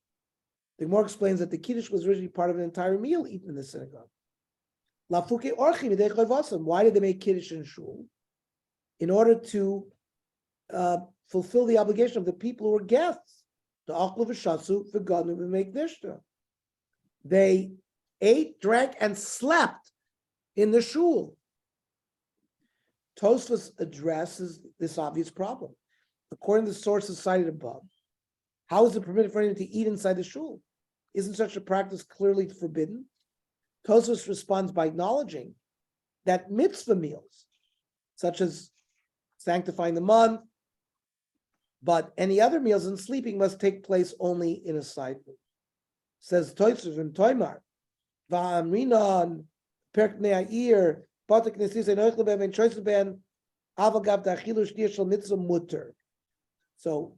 F: The Gemara explains that the Kiddush was originally part of an entire meal eaten in the synagogue. Why did they make Kiddush in shul? In order to fulfill the obligation of the people who were guests. They ate, drank, and slept in the shul. Tosfos addresses this obvious problem. According to the sources cited above, how is it permitted for anyone to eat inside the shul? Isn't such a practice clearly forbidden? Tosfos responds by acknowledging that mitzvah meals, such as sanctifying the month, but any other meals and sleeping must take place only in a side room. Says Tosfos and Toimar, Va'amrinan, Perk Ne'a'ir, Patek Nesis and Oichleben and Choisleben, Avagav Dachilu Shtir Shal Mitzvah Mutter. So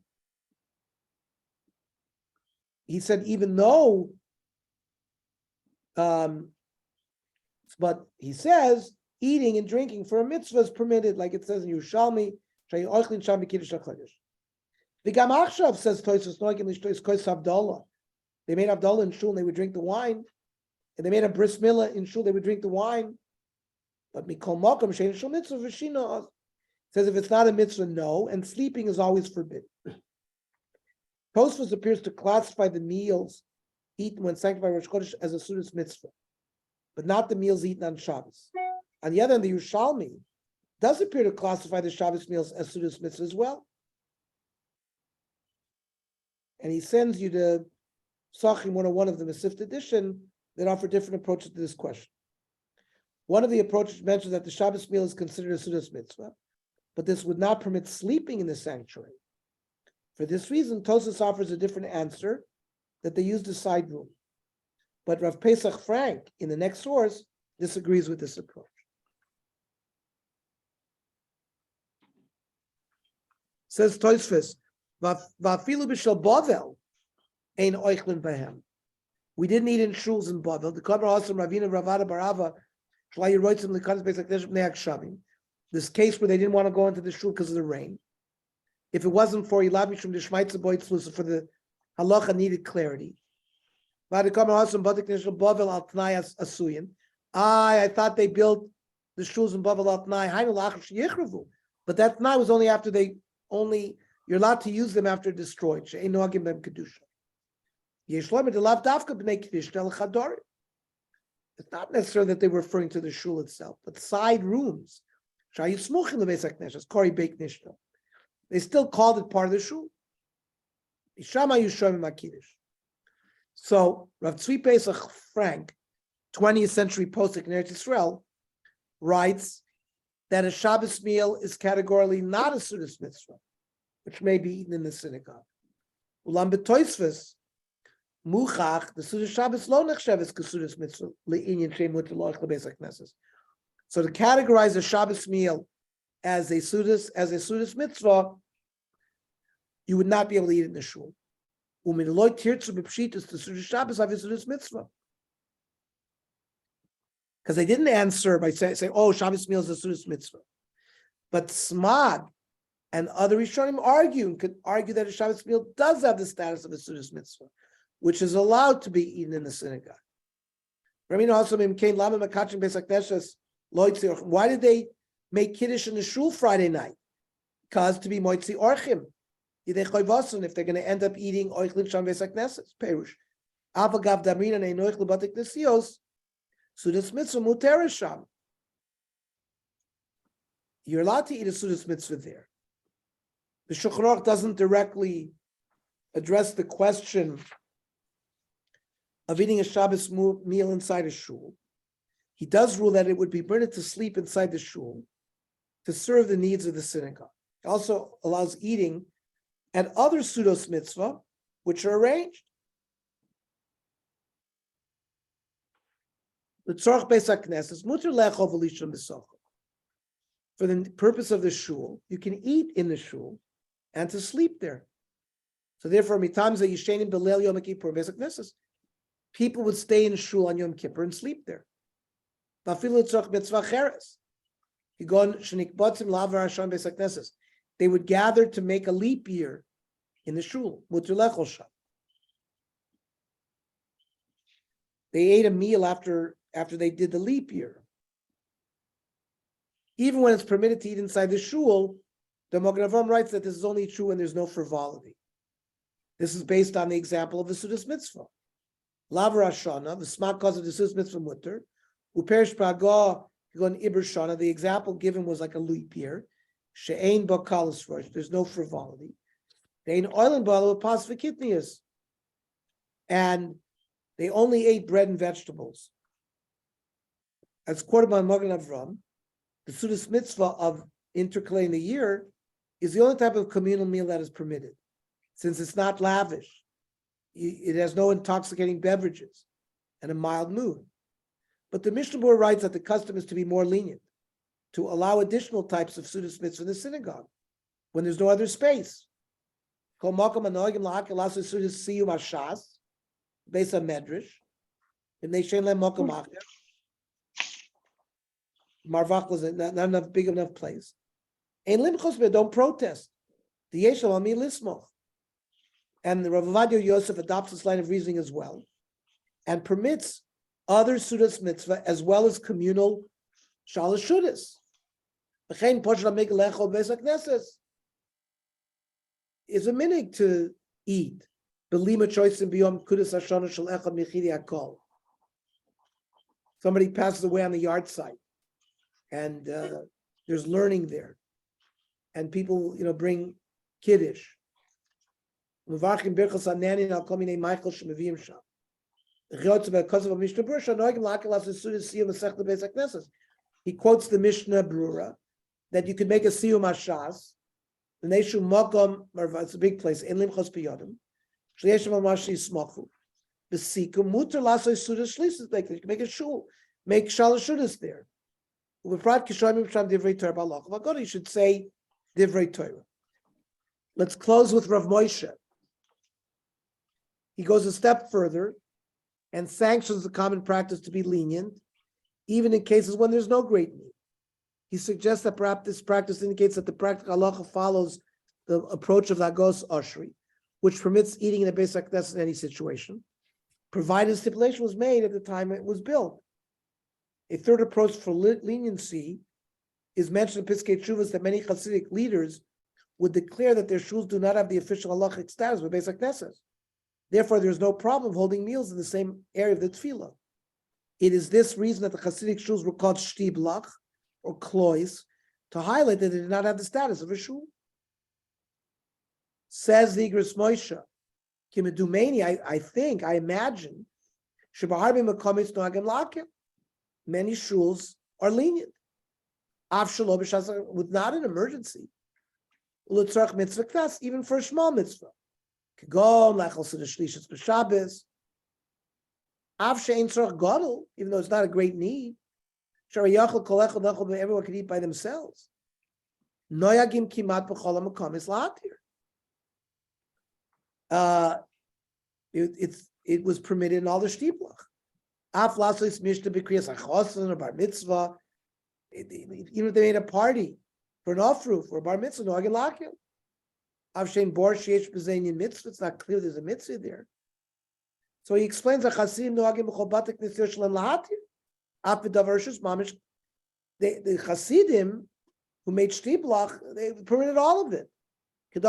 F: he said, even though, but he says, eating and drinking for a mitzvah is permitted, like it says in Yerushalmi, The Gam Achshav says Toisus Noigim Lishtois Kois Abdullah. They made Abdullah in shul and they would drink the wine. And they made a bris milah in shul, they would drink the wine. But Mikol Mokum Shein Shul Mitzvah V'Shina says if it's not a mitzvah, no, and sleeping is always forbidden. Tosfos appears to classify the meals eaten when sanctified Rosh Chodesh as a Sudas mitzvah, but not the meals eaten on Shabbos. On the other hand, the Yerushalmi does appear to classify the Shabbos meals as Sudas mitzvah as well. And he sends you to Sachim 101 of the Masifta edition that offer different approaches to this question. One of the approaches mentions that the Shabbos meal is considered a Sudas mitzvah, but this would not permit sleeping in the sanctuary. For this reason, Tosas offers a different answer that they use the side room. But Rav Pesach Frank, in the next source, disagrees with this approach. Says Tosfos, "Va'afilu b'shel Bavel ein oichlin behem." We didn't eat in shuls in Bavel. The Kadmar Hasam Ravina Ravada Barava Shlai Roitzim Lekanis Pesach Neshim Neak Shavim. This case where they didn't want to go into the shul because of the rain. If it wasn't for Ilad Mishum the Shmaitza Boy Tzlusa, for the halacha needed clarity. I thought they built the shuls in Bavel al Tnai. But that Tnai was only after you're allowed to use them after destroyed. It's not necessarily that they were referring to the shul itself, but side rooms. They still called it part of the shul. So Rav Tzvi Pesach Frank, 20th century posek in Eretz Yisrael, writes that a Shabbos meal is categorically not a Sudas mitzvah, which may be eaten in the synagogue. Ulam b'toisves, muchach, the Sudas Shabbos lo nechsheves k'Sudas mitzvah le'inyan she'im mutar lo'ach le'beis hakneses. So to categorize a Shabbos meal as a Sudas mitzvah, you would not be able to eat it in the shul. Umin loy tirtzu b'pshitas the Sudas Shabbos have a Sudas mitzvah. Because they didn't answer by saying, "Oh, Shabbos meal is a Sudas mitzvah," but Smag and other Rishonim could argue that a Shabbos meal does have the status of a Sudas mitzvah, which is allowed to be eaten in the synagogue. Why did they make Kiddush in the shul Friday night? Because to be moitzi orchim, if they're going to end up eating oichlin sham beis hakneses, perush. Avagav damrin and einoich lebatik nesios. Sudas mitzvah muteres sham. You're allowed to eat a Sudas mitzvah there. The Shulchan Aruch doesn't directly address the question of eating a Shabbos meal inside a shul. He does rule that it would be permitted to sleep inside the shul to serve the needs of the synagogue. It also allows eating at other Sudos mitzvah, which are arranged. For the purpose of the shul, you can eat in the shul and to sleep there. So therefore, people would stay in shul on Yom Kippur and sleep there. They would gather to make a leap year in the shul. They ate a meal after they did the leap year. Even when it's permitted to eat inside the shul, the Magen Avraham writes that this is only true when there's no frivolity. This is based on the example of the Sudas mitzvah. Lavar Hashana, the smak cause of the Sudas mitzvah mutter, uperish praga gon iber shana. The example given was like a leap year. She'ein ba kalas rosh. There's no frivolity. Dein oilen bala pas v'kitnias, and they only ate bread and vegetables. As quoted by Magen Avraham, the Sudas mitzvah of intercalating the year is the only type of communal meal that is permitted, since it's not lavish. It has no intoxicating beverages and a mild mood. But the Mishnah Berurah writes that the custom is to be more lenient, to allow additional types of Sudas mitzvah in the synagogue when there's no other space. Based on medrash, and they shein lem makom acher. Marvach was not enough big enough place. And limchos don't protest. The yeshal ami lismoch. And the Rav Ovadia Yosef adopts this line of reasoning as well, and permits other Sudas mitzvah as well as communal Shalosh Shudas. Is a minig to eat. Belima choice in biyom kudas hashana shel echad michidi hakol. Somebody passes away on the yard site, and there's learning there, and people, bring kiddush. Mevarchim birchas hananin al kol minei meichel shemeviyim sham. He quotes the Mishnah Brura that you could make a siyum hashas. The nation makom, it's a big place. In limchos piyodim, shliyeshim amashi smachu. The sikum muter lasoy sudas shlisus like you can make a shul, make shalosh shudas there. Uveprat kishoyim sham divrei Torah balach. V'agora you should say divrei Torah. Let's close with Rav Moshe. He goes a step further and sanctions the common practice to be lenient, even in cases when there's no great need. He suggests that perhaps this practice indicates that the practical halacha follows the approach of the Agos Oshri, which permits eating in a Beis HaKnesses in any situation, provided a stipulation was made at the time it was built. A third approach for leniency is mentioned in Piskei Teshuvos that many Hasidic leaders would declare that their shuls do not have the official halachic status of Beis HaKnesses. Therefore, there's no problem holding meals in the same area of the tefillah. It is this reason that the Hasidic shuls were called shtiblach, or klois, to highlight that they did not have the status of a shul. Says the Igros Moshe, Kimedumeni, I imagine, many shuls are lenient. With not an emergency. Even for a small mitzvah. Even though it's not a great need. Everyone could eat by themselves. It was permitted in all the shtiblach. Even if they made a party for an off-roof or a bar mitzvah, it's not clear there's a mitzvah there. So he explains that the Hasidim who made shtiblach, they permitted all of it. They're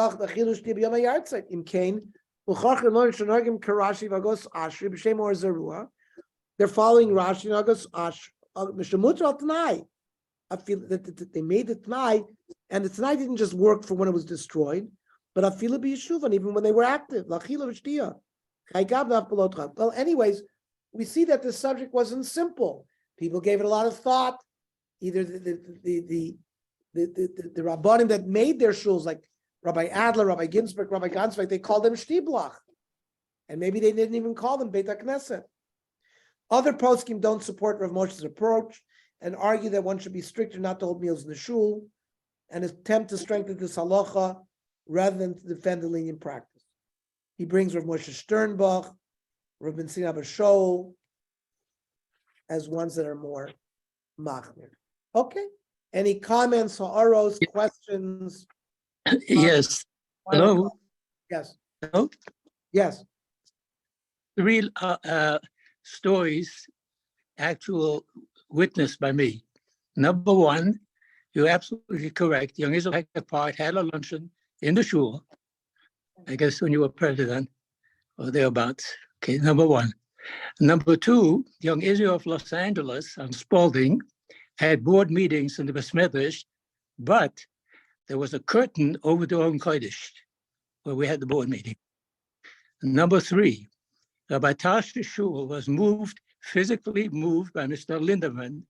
F: following Rashi and Agos Ash. I feel that they made the Tanai, and the Tanai didn't just work for when it was destroyed, but Afilu b'Yeshuvan, even when they were active. Well, anyways, we see that the subject wasn't simple. People gave it a lot of thought. Either the Rabbanim that made their shuls, like Rabbi Adler, Rabbi Ginsburg, Rabbi Gansweig, they called them shtiblach, and maybe they didn't even call them Beit HaKnesset. Other poskim don't support Rav Moshe's approach and argue that one should be stricter not to hold meals in the shul, and attempt to strengthen this halacha rather than to defend the lenient practice. He brings Rav Moshe Sternbach, Rav Ben Sina Bashol as ones that are more machmir. Okay. Any comments, ha'aros, questions?
J: Yes. Hello.
F: Yes.
J: Hello.
F: Yes.
J: The real stories, actual witnessed by me. Number one, you're absolutely correct. Young Israel Part had a luncheon in the shul, I guess when you were president or thereabouts. Okay, number one. Number two, Young Israel of Los Angeles on Spalding had board meetings in the Beis Medrash, but there was a curtain over the Oren Kodesh where we had the board meeting. Number three, Rabbi Tasha Shul was physically moved by Mr. Lindemann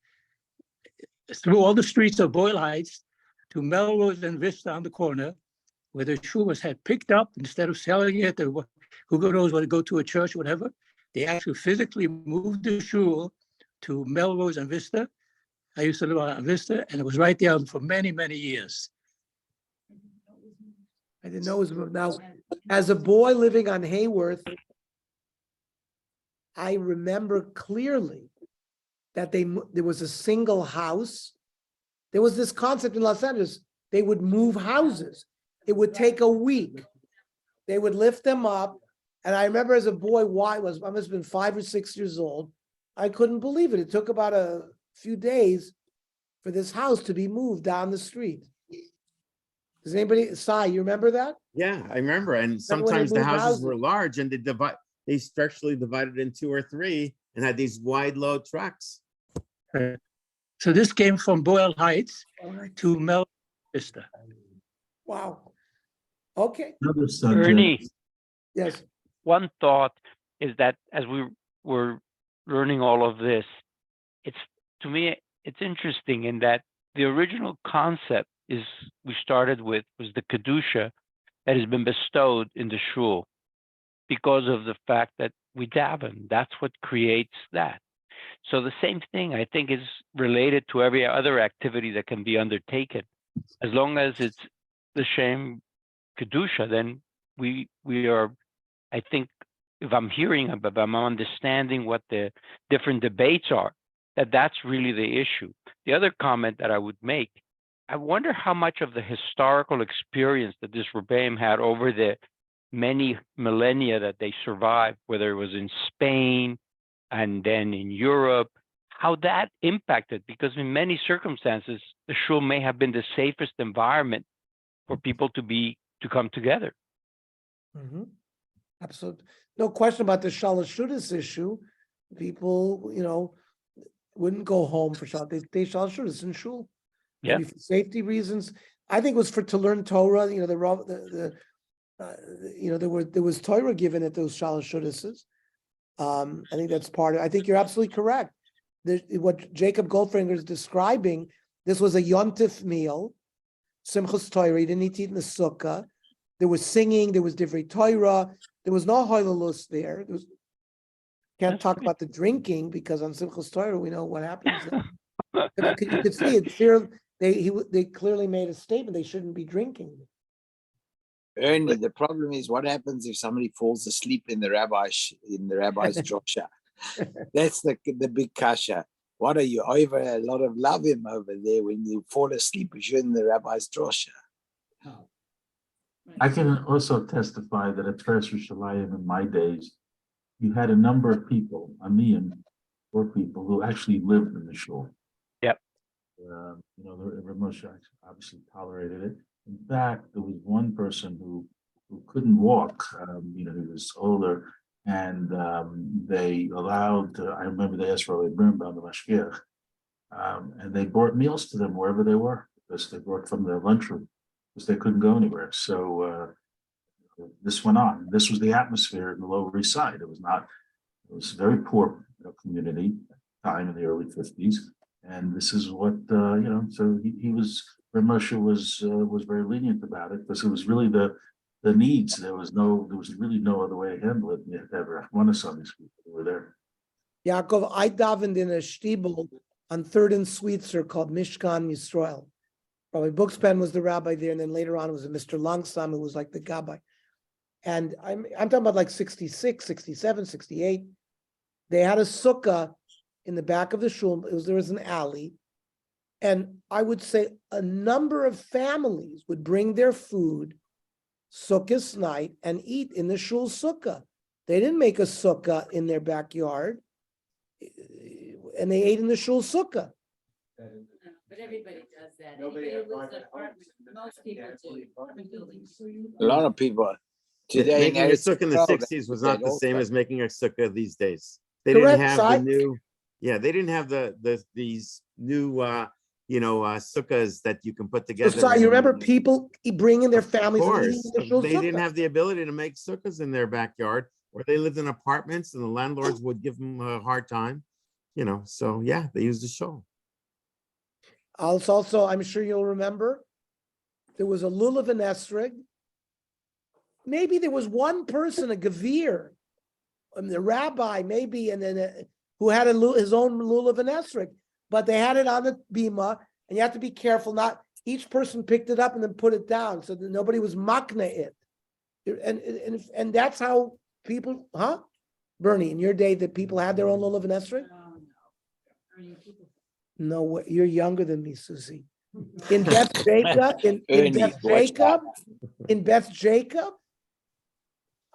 J: through all the streets of Boyle Heights to Melrose and Vista on the corner, where the shul had picked up. Instead of selling it, or who knows, want to go to a church, whatever, they actually physically moved the shul to Melrose and Vista. I used to live on Vista, and it was right there for many, many years.
F: I didn't know it was moved. Now, as a boy living on Hayworth, I remember clearly that there was a single house. There was this concept in Los Angeles, they would move houses. It would take a week They would lift them up. And I remember as a boy, I must have been 5 or 6 years old. I couldn't believe it. It took about a few days for this house to be moved down the street. Does anybody, Sai, you remember that?
H: Yeah, I remember. And
F: when they
H: sometimes the
F: moved
H: houses were
F: houses?
H: large and they structurally divided in 2 or 3 and had these wide load trucks.
J: So this came from Boyle Heights to Melvista.
F: Wow. Okay,
I: Another subject.
C: Ernie,
F: yes.
C: one thought is that as we were learning all of this, to me, it's interesting in that the original concept we started with was the Kedusha that has been bestowed in the shul because of the fact that we daven. That's what creates that. So the same thing, I think, is related to every other activity that can be undertaken. As long as it's the Shem Kedusha, then we are, I think, if I'm understanding what the different debates are, that's really the issue. The other comment that I would make, I wonder how much of the historical experience that this Rebbeim had over the many millennia that they survived, whether it was in Spain and then in Europe, how that impacted, because in many circumstances, the shul may have been the safest environment for people to come together.
F: Mhm. Absolutely. No question about the Shalashudas issue. People, wouldn't go home for Shal. They Shalashudas in shul.
C: Yeah.
F: Maybe for safety reasons. I think it was to learn Torah. There was Torah given at those Shalashudas. I think that's part of it. I think you're absolutely correct. What Jacob Goldfinger is describing, this was a Yontif meal, Simchas Torah. You didn't need to eat in the sukkah. There was singing. There was divrei Torah. There was no hoylulus there. Can't talk about the drinking because on Simchas Torah we know what happens there. But you could see it. They clearly made a statement they shouldn't be drinking.
A: Ernie, the problem is what happens if somebody falls asleep in the rabbi's drosha? That's the big kasha. What are you over a lot of lavim over there when you fall asleep if you're in the rabbi's drosha?
I: I can also testify that at Teres Yerushalayim in my days, you had a number of people, or people who actually lived in the shul.
C: Yep.
I: The Rav Moshe obviously tolerated it. In fact, there was one person who couldn't walk. He was older, and they allowed. I remember they asked Rabbi Birnbaum the Mashgiach, and they brought meals to them wherever they were, because they brought from their lunchroom, because they couldn't go anywhere. So this went on. This was the atmosphere in the Lower East Side. It was a very poor community time in the early 50s. And this is what, so he was, Rav Moshe was very lenient about it, because it was really the needs. There was really no other way to handle it. You had to have Rahmanas on these people who were there.
F: Yaakov, I davened in a shtibel on 3rd and Sweetser called Mishkan Yisrael. Probably Buxpen was the rabbi there, and then later on it was a Mr. Langsam who was like the gabbai. And I'm talking about like 66, 67, 68. They had a sukkah in the back of the shul. There was an alley. And I would say a number of families would bring their food sukkah's night and eat in the shul sukkah. They didn't make a sukkah in their backyard, and they ate in the shul sukkah.
E: But everybody does that. Anybody who lives in apartments, most people do.
A: A lot of people today.
H: Making a
A: Eretz
H: sukkah in the
A: Yisrael,
H: 60s was
A: they
H: not
A: did
H: the
A: all
H: same
A: that.
H: as making a sukkah these days. They
F: Correct,
H: didn't have
F: Sai.
H: the new, they didn't have these new sukkahs that you can put together.
F: So, you remember people bringing their
H: Of
F: families and eating
H: course,
F: in the shul
H: they didn't
F: sukkah.
H: have the ability to make sukkahs in their backyard, or they lived in apartments and the landlords would give them a hard time, so yeah, they used the shul.
F: Also, I'm sure you'll remember, there was a lulav and esrog. Maybe there was one person, a gavir, the rabbi, maybe, and then who had his own lulav and esrog, but they had it on the bima, and you have to be careful. Not each person picked it up and then put it down, so that nobody was makna it. And that's how people, Bernie, in your day, that people had their own lulav and esrog? No, you're younger than me, Susie. In Beth Jacob, in
A: Ernie,
F: Beth
A: watch
F: Jacob, in Beth Jacob,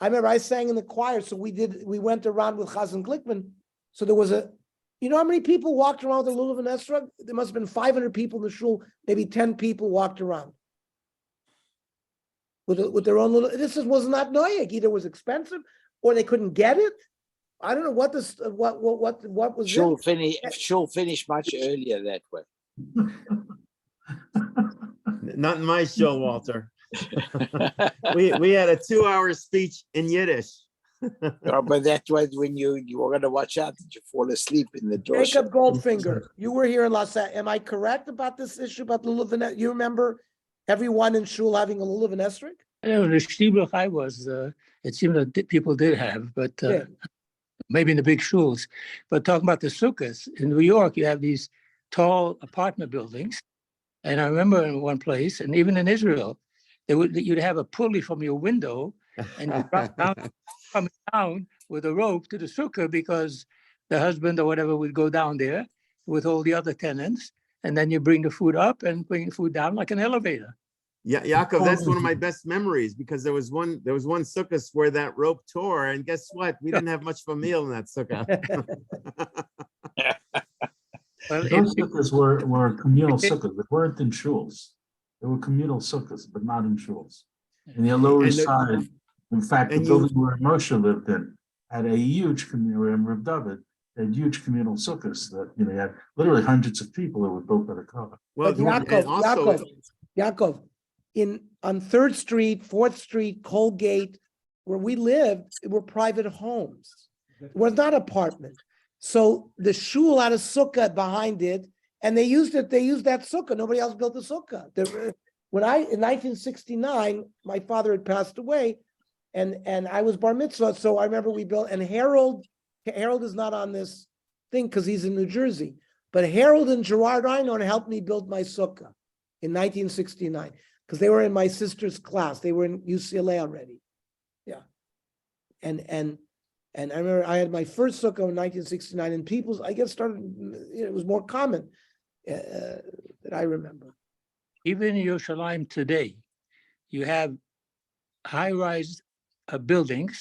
F: I remember I sang in the choir, so we went around with Chazan Glickman. So there was you know how many people walked around with the Lulav and Esrog? There must have been 500 people in the shul, maybe 10 people walked around. With their own little, was not noyeg. Either it was expensive or they couldn't get it. I don't know what was
A: Shul finished much earlier that way.
H: Not in my show, Walter. We had a 2-hour speech in Yiddish.
A: But that was when you were going to watch out that you fall asleep in the drosha.
F: Jacob Goldfinger, you were here in Los Angeles. Am I correct about this issue about Lulav and Esrog? You remember everyone in shul having a Lulav and Esrog?
J: I know the shtibluch I was, it seemed that people did have, but
F: Yeah.
J: maybe in the big shuls. But talking about the sukkahs, in New York, you have these tall apartment buildings. And I remember in one place, and even in Israel, you'd have a pulley from your window and you drop down, coming down with a rope to the sukkah because the husband or whatever would go down there with all the other tenants. And then you bring the food up and bring the food down like an elevator.
H: Yeah, Yaakov, that's one of my best memories because there was one sukkah where that rope tore, and guess what? We didn't have much of a meal in that sukkah.
J: Well,
I: Those sukkahs were communal sukkahs. They weren't in shuls. They were communal sukkahs, but not in shuls. In the Lower East Side, in fact, the building where Moshe lived in had a huge communal, and Reb David had huge communal sukkahs that, you had literally hundreds of people that were built by the Kava.
H: Well,
F: Yaakov, on 3rd Street, 4th Street, Colgate, where we lived, were private homes. It was not apartment. So the shul had a sukkah behind it, and they used that sukkah. Nobody else built a sukkah. In 1969, my father had passed away, and I was bar mitzvah. So I remember we built, and Harold is not on this thing because he's in New Jersey, but Harold and Gerard Einhorn helped me build my sukkah in 1969 because they were in my sister's class. They were in UCLA already. Yeah. And I remember I had my first sukkah in 1969, and people, I guess, started, it was more common that I remember.
J: Even in Yerushalayim today, you have high-rise buildings